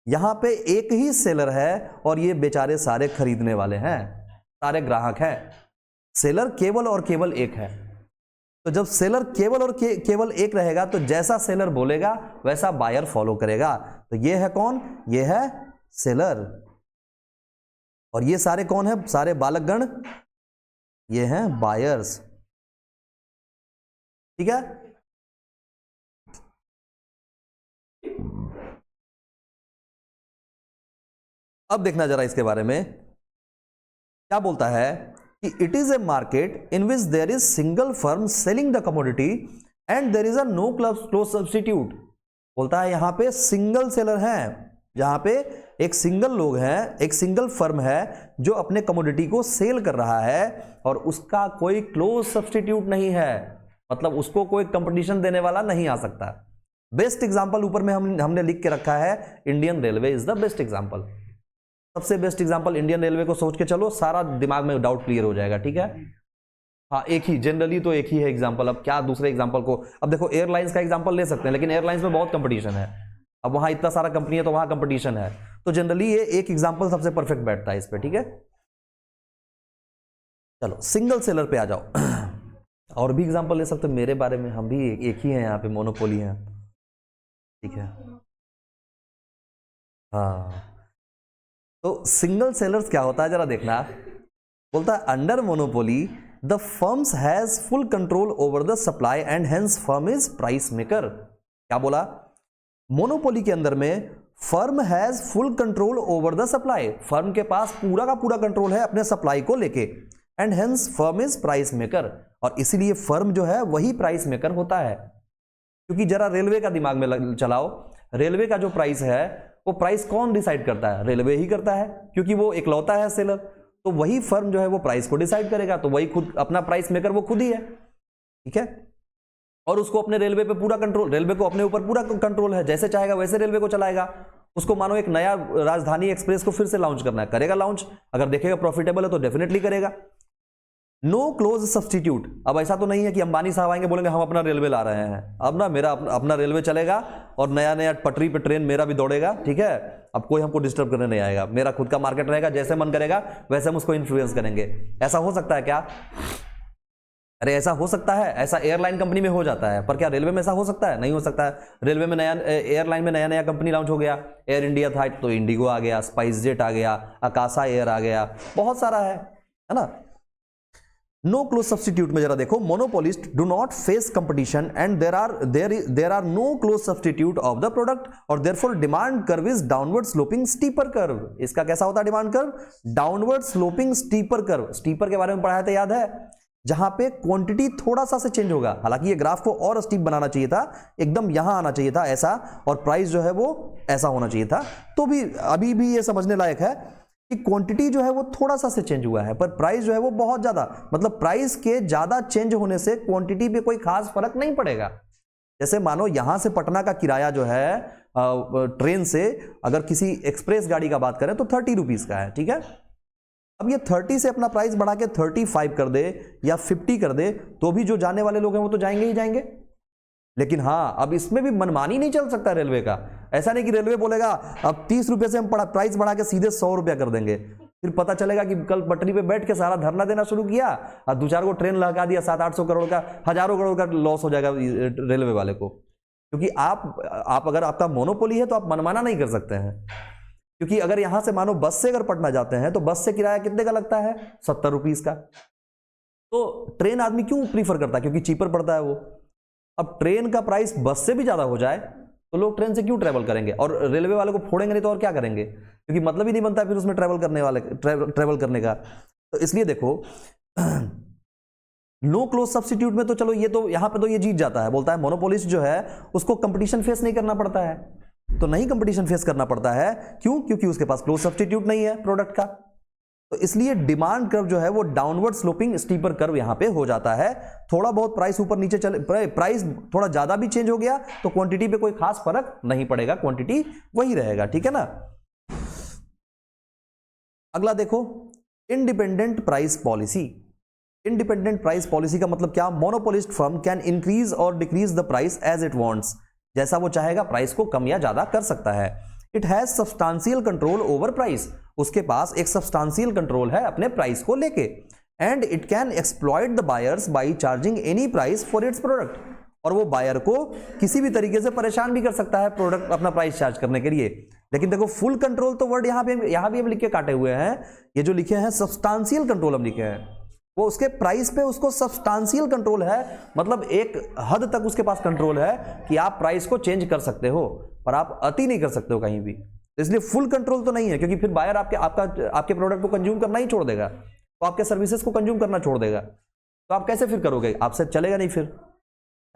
यहां पे एक ही सेलर है और ये बेचारे सारे खरीदने वाले हैं, सारे ग्राहक हैं। सेलर केवल और केवल एक है। तो जब सेलर केवल और केवल एक रहेगा तो जैसा सेलर बोलेगा वैसा बायर फॉलो करेगा। तो ये है कौन? ये है सेलर। और ये सारे कौन है? सारे बालकगण, ये हैं बायर्स। ठीक है, अब देखना जरा इसके बारे में क्या बोलता है कि it is a market in which there is single firm selling the commodity and there is uh no close substitute. बोलता है यहां पे सिंगल सेलर हैं, जहां पे एक सिंगल लोग हैं, एक सिंगल फर्म है जो अपने कमोडिटी को सेल कर रहा है और उसका कोई क्लोज सब्स्टिट्यूट नहीं है, मतलब उसको कोई कंपटीशन देने वाला नहीं आ सकता। बेस्ट एग्जांपल ऊपर में हमने लिख के रखा है, Indian railway is the best example. सबसे बेस्ट एग्जांपल इंडियन रेलवे को सोच के चलो, सारा दिमाग में डाउट क्लियर हो जाएगा। ठीक है, हाँ, एक ही, जनरली तो एक ही है एग्जांपल। अब क्या दूसरे एग्जांपल को, अब देखो एयरलाइंस का एग्जांपल ले सकते हैं, लेकिन एयरलाइंस में बहुत कंपटीशन है। अब वहां इतना सारा कंपनी है तो वहां कंपटीशन है, तो जनरली ये एक एग्जांपल सबसे परफेक्ट बैठता है इस पे। ठीक है, चलो सिंगल सेलर पे आ जाओ। और भी एग्जांपल ले सकते हो मेरे बारे में, हम भी एक ही हैं यहाँ पे, मोनोपोली हैं। ठीक है, हाँ, तो सिंगल सेलर्स क्या होता है जरा देखना। बोलता है under monopoly the firms has full control over the supply and hence firm is price maker. क्या बोला? मोनोपोली के अंदर में firm has full control over the supply, firm के पास पूरा का पूरा कंट्रोल है अपने सप्लाई को लेके, and hence firm is price maker, और इसीलिए फर्म जो है वही प्राइस मेकर होता है। क्योंकि जरा रेलवे का दिमाग में चलाओ, रेलवे का जो प्राइस है वो प्राइस कौन डिसाइड करता है? रेलवे ही करता है, क्योंकि वो इकलौता है सेलर, तो वही फर्म जो है वो प्राइस को डिसाइड करेगा, तो वही खुद अपना प्राइस मेकर वो खुद ही है, ठीक है। और उसको अपने रेलवे पे पूरा कंट्रोल, रेलवे को अपने ऊपर पूरा कंट्रोल है, जैसे चाहेगा वैसे रेलवे को चलाएगा। उसको मानो एक नया राजधानी एक्सप्रेस को फिर से लॉन्च करना है, करेगा लॉन्च, अगर देखेगा प्रॉफिटेबल है तो डेफिनेटली करेगा। नो क्लोज सब्सटीट्यूट, अब ऐसा तो नहीं है कि अंबानी साहब आएंगे बोलेंगे हम अपना रेलवे ला रहे हैं, अब ना मेरा अपना रेलवे चलेगा और नया नया पटरी पे ट्रेन मेरा भी दौड़ेगा, ठीक है, अब कोई हमको डिस्टर्ब करने नहीं आएगा, मेरा खुद का मार्केट रहेगा, जैसे मन करेगा वैसे हम उसको इन्फ्लुएंस करेंगे। ऐसा हो सकता है क्या? अरे ऐसा हो सकता है, ऐसा एयरलाइन कंपनी में हो जाता है, पर क्या रेलवे में ऐसा हो सकता है? नहीं हो सकता है। रेलवे में नया, एयरलाइन में नया नया कंपनी लॉन्च हो गया, एयर इंडिया था तो इंडिगो आ गया, स्पाइस जेट आ गया, आकाशा एयर आ गया, बहुत सारा है ना। नो क्लोज सब्सटीट्यूट में जरा देखो, monopolist do not face competition and there are no close substitute of the product और therefore demand curve is downward sloping steeper curve. इसका कैसा होता है demand curve? Downward sloping steeper curve. Steeper के बारे में पढ़ाया था, याद है? जहां पे क्वांटिटी थोड़ा सा से चेंज होगा, हालांकि ये ग्राफ को और स्टीप बनाना चाहिए था, एकदम यहां आना चाहिए था ऐसा, और प्राइस जो है वो ऐसा होना चाहिए था, तो भी अभी भी ये समझने लायक है कि क्वांटिटी जो है वो थोड़ा सा से चेंज हुआ है, पर प्राइस जो है वो बहुत ज्यादा, मतलब प्राइस के ज्यादा चेंज होने से क्वांटिटी पे कोई खास फर्क नहीं पड़ेगा। जैसे मानो यहां से पटना का किराया जो है ट्रेन से, अगर किसी एक्सप्रेस गाड़ी का बात करें तो 30 रुपीज का है, ठीक है। अब ये 30 से अपना प्राइस बढ़ा के 35 कर दे या 50 कर दे, तो भी जो जाने वाले लोग हैं वो तो जाएंगे ही जाएंगे। लेकिन हाँ, अब इसमें भी मनमानी नहीं चल सकता रेलवे का। ऐसा नहीं कि रेलवे बोलेगा अब 30 रुपए से हम प्राइस बढ़ा के सीधे 100 रुपया कर देंगे, फिर पता चलेगा कि कल पटरी पे बैठ के सारा धरना देना शुरू किया और 2-4 को ट्रेन लगा दिया, 700-800 करोड़ का, हजारों करोड़ का लॉस हो जाएगा रेलवे वाले को। क्योंकि आप अगर आपका मोनोपोली है तो आप मनमाना नहीं कर सकते हैं। क्योंकि अगर यहां से मानो बस से अगर पटना जाते हैं तो बस से किराया कितने का लगता है? 70 रुपीज का। तो ट्रेन आदमी क्यों प्रीफर करता है? क्योंकि चीपर पड़ता है वो। अब ट्रेन का प्राइस बस से भी ज्यादा हो जाए तो लोग ट्रेन से क्यों ट्रेवल करेंगे? और रेलवे वाले को फोड़ेंगे नहीं तो और क्या करेंगे? क्योंकि मतलब ही नहीं बनता फिर उसमें ट्रेवल करने का। तो इसलिए देखो, नो क्लोज सब्सटीट्यूट में तो चलो ये तो यहां पे तो ये जीत जाता है, बोलता है मोनोपोलिस्ट जो है उसको कंपटीशन फेस नहीं करना पड़ता है, तो नहीं कंपटीशन फेस करना पड़ता है। क्यों? क्योंकि उसके पास क्लोज सब्सटीट्यूट नहीं है प्रोडक्ट का। तो इसलिए डिमांड कर्व जो है वो डाउनवर्ड स्लोपिंग स्टीपर कर्व यहां पे हो जाता है। थोड़ा बहुत प्राइस ऊपर नीचे चले, प्राइस थोड़ा ज्यादा भी चेंज हो गया तो क्वांटिटी पे कोई खास फर्क नहीं पड़ेगा, क्वांटिटी वही रहेगा, ठीक है ना। अगला देखो, independent price policy. Independent price policy का मतलब क्या? मोनोपोलिस्ट फर्म कैन इंक्रीज और decrease the price as it wants, जैसा वो चाहेगा प्राइस को कम या ज्यादा कर सकता है। It has substantial control over price, उसके पास एक सब्सटेंशियल कंट्रोल है अपने प्राइस को लेके। And it can exploit the buyers by charging any price for its product, और वो बायर को किसी भी तरीके से परेशान भी कर सकता है प्रोडक्ट अपना प्राइस चार्ज करने के लिए। लेकिन देखो, फुल कंट्रोल तो वर्ड यहां भी हम लिख के काटे हुए हैं, ये जो लिखे हैं सब्सटेंशियल कंट्रोल हम लिखे हैं, वो उसके प्राइस पे उसको सब्सटेंशियल कंट्रोल है, मतलब एक हद तक उसके पास कंट्रोल है कि आप प्राइस को चेंज कर सकते हो पर आप अति नहीं कर सकते हो कहीं भी। इसलिए फुल कंट्रोल तो नहीं है, क्योंकि फिर बायर आपके प्रोडक्ट को कंज्यूम करना ही छोड़ देगा, तो आपके सर्विसेज को कंज्यूम करना छोड़ देगा, तो आप कैसे फिर करोगे? आपसे चलेगा नहीं फिर,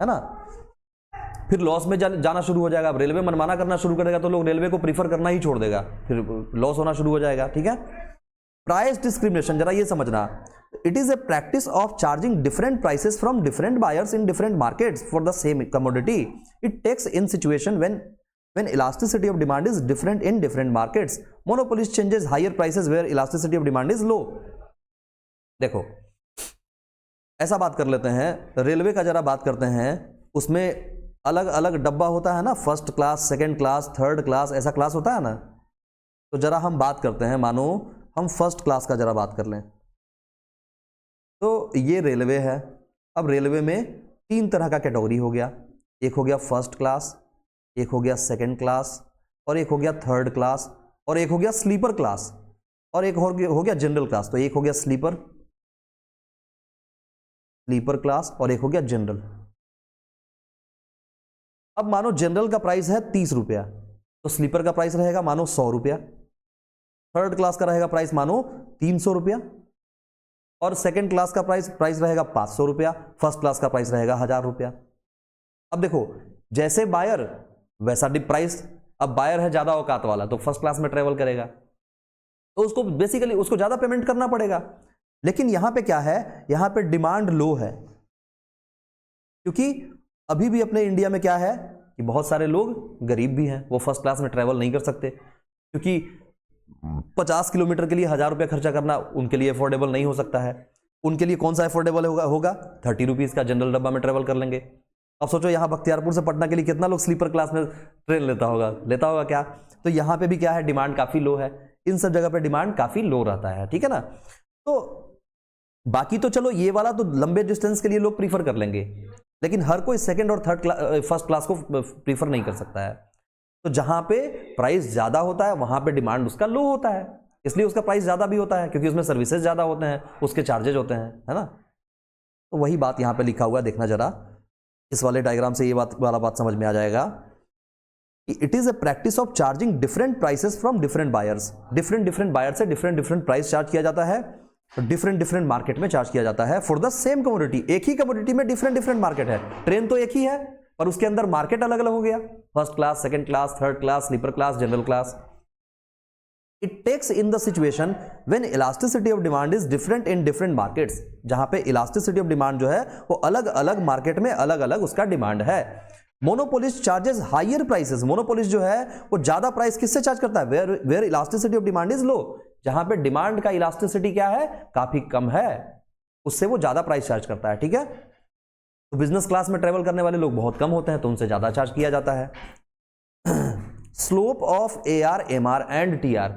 है ना। फिर लॉस में जाना शुरू हो जाएगा। अब रेलवे मनमाना करना शुरू करेगा तो लोग रेलवे को प्रीफर करना ही छोड़ देगा, फिर लॉस होना शुरू हो जाएगा, ठीक है। प्राइस डिस्क्रिमिनेशन, जरा ये समझना, it is a practice of charging different prices from different buyers in different markets for the same commodity. It takes in situation when elasticity of demand is different in different markets. Monopolist changes higher prices where elasticity of demand is low. देखो, ऐसा बात कर लेते हैं, रेलवे का जरा बात करते हैं, उसमें अलग अलग डब्बा होता है ना, first class, second class, third class, ऐसा क्लास होता है ना। तो जरा हम बात करते हैं, मानो हम फर्स्ट क्लास का जरा बात कर लें। तो ये रेलवे है। अब रेलवे में 3 तरह का कैटेगरी हो गया, एक हो गया फर्स्ट क्लास, एक हो गया सेकंड क्लास, और एक हो गया थर्ड क्लास, और एक हो गया स्लीपर क्लास, और एक हो गया जनरल क्लास। तो एक हो गया स्लीपर क्लास और एक हो गया जनरल। अब मानो जनरल का प्राइस है 30 रुपया, तो स्लीपर का प्राइस रहेगा मानो 100 रुपया, थर्ड क्लास का रहेगा प्राइस मानो 300 रुपया, और सेकंड क्लास का प्राइस रहेगा 500 रुपया, फर्स्ट क्लास का प्राइस रहेगा 1000 रुपया। अब देखो जैसे बायर वैसा डिप प्राइस। अब बायर है ज्यादा औकात वाला तो फर्स्ट क्लास में ट्रेवल करेगा, तो उसको बेसिकली उसको ज्यादा पेमेंट करना पड़ेगा। लेकिन यहां पे क्या है, यहां पे डिमांड लो है, क्योंकि अभी भी अपने इंडिया में क्या है कि बहुत सारे लोग गरीब भी हैं, वो फर्स्ट क्लास में ट्रेवल नहीं कर सकते, क्योंकि 50 किलोमीटर के लिए 1000 रुपया खर्चा करना उनके लिए अफोर्डेबल नहीं हो सकता है। उनके लिए कौन सा अफोर्डेबल होगा 30 रुपीज का जनरल डब्बा में ट्रेवल कर लेंगे। अब सोचो यहां बख्तियारपुर से पटना के लिए कितना लोग स्लीपर क्लास में ट्रेन लेता होगा क्या। तो यहां पे भी क्या है, डिमांड काफी लो है, इन सब जगह पे डिमांड काफी लो रहता है, ठीक है ना। तो बाकी तो चलो ये वाला तो लंबे डिस्टेंस के लिए लोग प्रीफर कर लेंगे, लेकिन हर कोई सेकंड और फर्स्ट क्लास को प्रीफर नहीं कर सकता है। तो जहां पे प्राइस ज्यादा होता है वहां पे डिमांड उसका लो होता है, इसलिए उसका प्राइस ज्यादा भी होता है, क्योंकि उसमें सर्विसेज ज्यादा होते हैं, उसके चार्जेज होते हैं, है ना। तो वही बात यहां पे लिखा हुआ है, देखना जरा इस वाले डायग्राम से ये बात समझ में आ जाएगा कि it is a practice of charging different prices from different buyers. Different buyer से डिफरेंट प्राइस चार्ज किया जाता है, डिफरेंट मार्केट में चार्ज किया जाता है फॉर द सेम कमोडिटी। एक ही कमोडिटी में डिफरेंट मार्केट है, ट्रेन तो एक ही है पर उसके अंदर मार्केट अलग अलग हो गया, first class, second class, third class, sleeper class, general class. It takes in the situation when elasticity of demand is different in different markets, जहां पे इलास्टिसिटी ऑफ डिमांड जो है वो अलग अलग मार्केट में अलग अलग उसका डिमांड है। Monopolist charges higher prices, monopolist जो है वो ज्यादा प्राइस किससे चार्ज करता है, where elasticity of demand is low, जहां पे डिमांड का इलास्टिसिटी क्या है, काफी कम है, उससे वो ज्यादा प्राइस चार्ज करता है, ठीक है। तो बिजनेस क्लास में ट्रेवल करने वाले लोग बहुत कम होते हैं तो उनसे ज्यादा चार्ज किया जाता है। Slope of AR, MR and TR,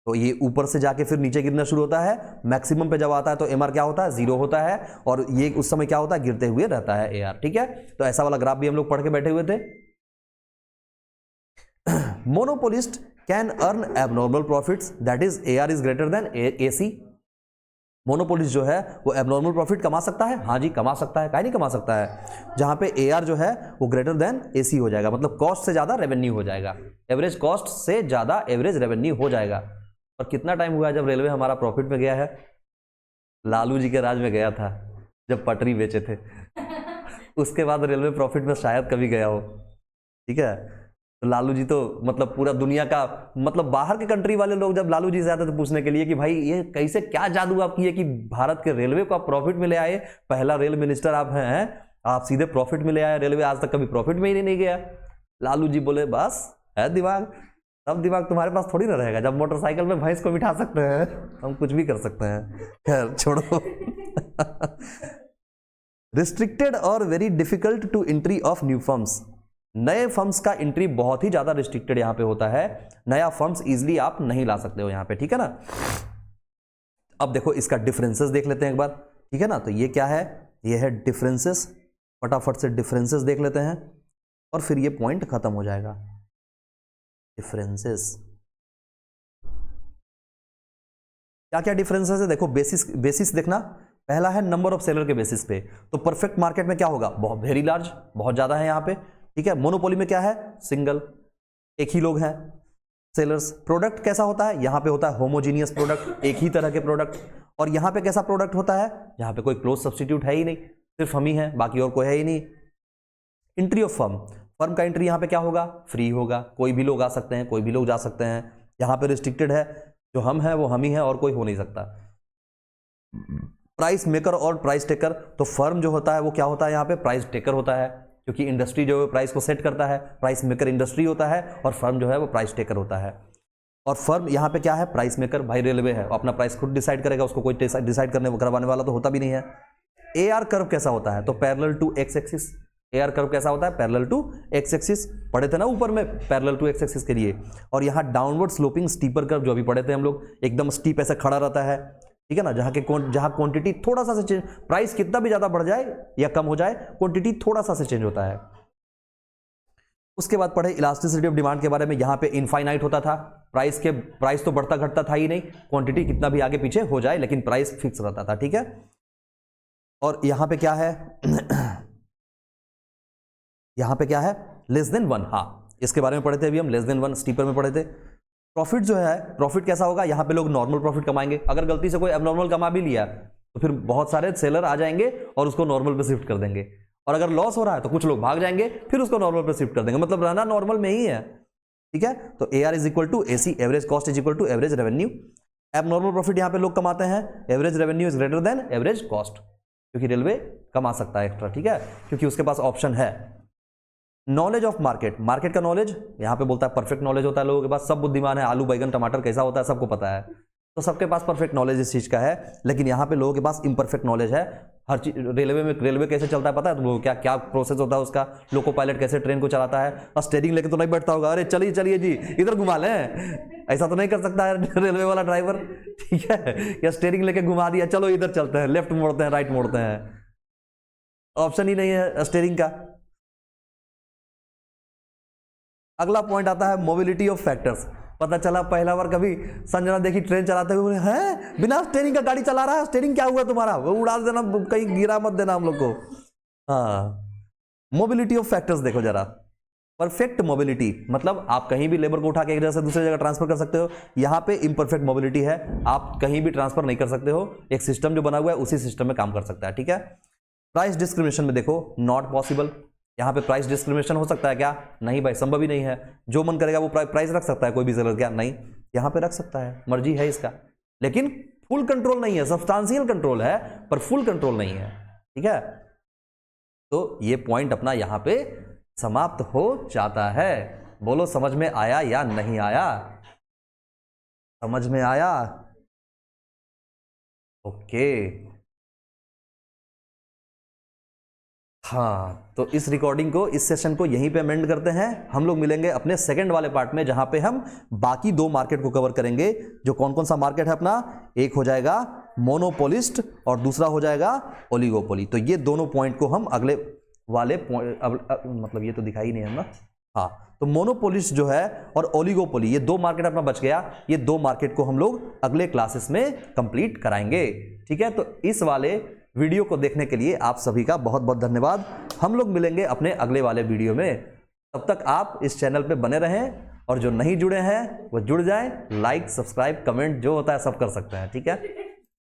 तो ये ऊपर से जाके फिर नीचे गिरना शुरू होता है, मैक्सिमम पे जब आता है तो MR क्या होता है, 0 होता है, और ये उस समय क्या होता है, गिरते हुए रहता है AR, ठीक है। तो ऐसा वाला ग्राफ भी हम लोग पढ़ के बैठे हुए थे। Monopolist can earn abnormal profits, that is AR is greater then AC। Monopolist जो है वो एबनॉर्मल प्रॉफिट कमा सकता है, हाँ जी कमा सकता है, काहे नहीं कमा सकता है, जहां पे AR जो है वो ग्रेटर देन AC हो जाएगा, मतलब कॉस्ट से ज्यादा रेवेन्यू हो जाएगा, एवरेज कॉस्ट से ज्यादा एवरेज रेवेन्यू हो जाएगा। और कितना टाइम हुआ है जब रेलवे हमारा प्रॉफिट में गया है, लालू जी के राज में गया था जब पटरी बेचे थे उसके बाद रेलवे प्रॉफिट में शायद कभी गया हो, ठीक है। तो लालू जी तो मतलब पूरा दुनिया का, मतलब बाहर के कंट्री वाले लोग जब लालू जी से आते थे पूछने के लिए कि भाई ये कैसे, क्या जादू आप किए कि भारत के रेलवे को आप प्रॉफिट में ले आए, पहला रेल मिनिस्टर आप हैं, आप सीधे प्रॉफिट में ले आए, रेलवे आज तक कभी प्रॉफिट में ही नहीं गया। लालू जी बोले बस है दिमाग, सब दिमाग तुम्हारे पास थोड़ी ना रहेगा, जब मोटरसाइकिल में भैंस को बिठा सकते हैं हम कुछ भी कर सकते हैं, खैर छोड़ो। रिस्ट्रिक्टेड और very difficult to entry of new firms, नए फर्म्स का एंट्री बहुत ही ज्यादा रिस्ट्रिक्टेड यहां पे होता है, नया फर्म्स इजीली आप नहीं ला सकते हो यहां पे, ठीक है ना। अब देखो इसका डिफरेंसेस देख लेते हैं एक बार, ठीक है ना। तो ये क्या है, ये है डिफरेंसेस, फटाफट से डिफरेंसेस देख लेते हैं और फिर ये पॉइंट खत्म हो जाएगा। डिफरेंसेस क्या क्या डिफरेंसेस है, देखो बेसिस देखना, पहला है नंबर ऑफ सेलर के बेसिस पे, तो परफेक्ट मार्केट में क्या होगा, बहुत वेरी लार्ज, बहुत ज्यादा है यहां पे, ठीक है। मोनोपोली में क्या है, सिंगल, एक ही लोग हैं सेलर्स। प्रोडक्ट कैसा होता है, यहां पे होता है होमोजीनियस प्रोडक्ट, एक ही तरह के प्रोडक्ट, और यहां पे कैसा प्रोडक्ट होता है, यहां पे कोई क्लोज सब्स्टिट्यूट है ही नहीं, सिर्फ हम ही हैं, बाकी और कोई है ही नहीं। एंट्री ऑफ फर्म, फर्म का एंट्री यहां पे क्या होगा, फ्री होगा, कोई भी लोग आ सकते हैं, कोई भी लोग जा सकते हैं, यहां पे रिस्ट्रिक्टेड है, जो हम हैं वो हम ही हैं और कोई हो नहीं सकता। प्राइस मेकर और प्राइस टेकर, तो फर्म जो होता है वो क्या होता है, यहाँ पे प्राइस टेकर होता है, क्योंकि इंडस्ट्री जो है प्राइस को सेट करता है, प्राइस मेकर इंडस्ट्री होता है और फर्म जो है वो प्राइस टेकर होता है। और फर्म यहाँ पे क्या है, प्राइस मेकर, भाई रेलवे है, अपना प्राइस खुद डिसाइड करेगा, उसको कोई डिसाइड करवाने वाला तो होता भी नहीं है। AR कर्व कैसा होता है, तो parallel to x axis, AR curve कैसा होता है, पैरेलल टू एक्स एक्सिस, पढ़े थे ना ऊपर में पैरेलल टू एक्स एक्सिस के लिए। और यहाँ डाउनवर्ड स्लोपिंग स्टीपर कर्व जो अभी पढ़े थे हम लोग, एकदम स्टीप ऐसे खड़ा रहता है, ठीक है ना, जहां क्वांटिटी थोड़ा सा से चेंज, प्राइस कितना भी ज्यादा बढ़ जाए या कम हो जाए, क्वांटिटी थोड़ा सा से चेंज होता है। उसके बाद पढ़े इलास्टिसिटी ऑफ डिमांड के बारे में, यहां पे इनफाइनाइट होता था, प्राइस तो बढ़ता घटता था ही नहीं, क्वांटिटी कितना भी आगे पीछे हो जाए लेकिन प्राइस फिक्स रहता था, ठीक है। और यहां पे क्या है, यहां पे क्या है, लेस देन 1, हाँ इसके बारे में पढ़े थे अभी हम, लेस देन 1 स्टीपर में पढ़े थे। प्रॉफिट जो है, प्रॉफिट कैसा होगा, यहाँ पे लोग नॉर्मल प्रॉफिट कमाएंगे। अगर गलती से कोई एबनॉर्मल कमा भी लिया तो फिर बहुत सारे सेलर आ जाएंगे और उसको नॉर्मल पे शिफ्ट कर देंगे, और अगर लॉस हो रहा है तो कुछ लोग भाग जाएंगे फिर उसको नॉर्मल पे शिफ्ट कर देंगे, मतलब रहना नॉर्मल में ही है, ठीक है। तो AR is equal to AC, average cost is equal to average revenue. Abnormal profit यहाँ पे लोग कमाते हैं, average revenue is greater than average cost, क्योंकि रेलवे कमा सकता है एक्स्ट्रा, ठीक है, क्योंकि उसके पास ऑप्शन है। नॉलेज ऑफ मार्केट, मार्केट का नॉलेज यहाँ पे बोलता है परफेक्ट नॉलेज होता है लोगों के पास, सब बुद्धिमान है, आलू बैगन टमाटर कैसा होता है सबको पता है, तो सबके पास परफेक्ट नॉलेज इस चीज का है। लेकिन यहाँ पे लोगों के पास इम्परफेक्ट नॉलेज है हर चीज। रेलवे में, रेलवे कैसे चलता है पता है तुम लोगों को, क्या क्या प्रोसेस होता है उसका, लोको पायलट कैसे ट्रेन को चलाता है, और स्टीयरिंग लेके तो नहीं बैठता होगा, अरे चलिए चलिए जी इधर घुमा लें, ऐसा तो नहीं कर सकता है रेलवे वाला ड्राइवर, ठीक है, या स्टीयरिंग लेके घुमा दिया, चलो इधर चलते हैं, लेफ्ट मोड़ते हैं, राइट मोड़ते हैं, ऑप्शन ही नहीं है स्टीयरिंग का। अगला पॉइंट आता है मोबिलिटी ऑफ फैक्टर्स। पता चला पहला बार कभी संजना देखी ट्रेन चलाते हुए, हैं बिना स्टीयरिंग का गाड़ी चला रहा है, स्टीयरिंग क्या हुआ तुम्हारा, वो उड़ा देना, कहीं गिरा मत देना हम लोग को। हाँ, मोबिलिटी ऑफ फैक्टर्स देखो जरा। परफेक्ट मोबिलिटी मतलब आप कहीं भी लेबर को उठा के एक जगह से दूसरी जगह ट्रांसफर कर सकते हो, यहाँ पे इम्परफेक्ट मोबिलिटी है, आप कहीं भी ट्रांसफर नहीं कर सकते हो, एक सिस्टम जो बना हुआ है उसी सिस्टम में काम कर सकता है, ठीक है। प्राइस डिस्क्रिमिनेशन में देखो, नॉट पॉसिबल, यहाँ पे प्राइस डिस्क्रिमिनेशन हो सकता है क्या, नहीं भाई, संभव ही नहीं है। जो मन करेगा वो प्राइस रख सकता है कोई भी सेलर, क्या नहीं, यहाँ पे रख सकता है, मर्जी है इसका, लेकिन फुल कंट्रोल नहीं है, सब्सटेंशियल कंट्रोल है पर फुल कंट्रोल नहीं है, ठीक है। तो ये पॉइंट अपना यहाँ पे समाप्त हो जाता है। बोलो समझ में आया या नहीं आया, समझ में आया, ओके। हाँ, तो इस रिकॉर्डिंग को, इस सेशन को यहीं पे एंड करते हैं। हम लोग मिलेंगे अपने सेकंड वाले पार्ट में, जहां पे हम बाकी 2 मार्केट को कवर करेंगे। जो कौन कौन सा मार्केट है अपना, एक हो जाएगा मोनोपोलिस्ट और दूसरा हो जाएगा ओलिगोपोली। तो ये दोनों पॉइंट को हम अगले वाले मतलब ये तो दिखाई नहीं है ना, हाँ, तो मोनोपोलिस्ट जो है और ओलिगोपोली, ये 2 मार्केट अपना बच गया। ये 2 मार्केट को हम लोग अगले क्लासेस में कंप्लीट कराएंगे, ठीक है। तो इस वाले वीडियो को देखने के लिए आप सभी का बहुत बहुत धन्यवाद। हम लोग मिलेंगे अपने अगले वाले वीडियो में, तब तक आप इस चैनल पे बने रहें, और जो नहीं जुड़े हैं वो जुड़ जाएं। लाइक, सब्सक्राइब, कमेंट जो होता है सब कर सकते हैं, ठीक है।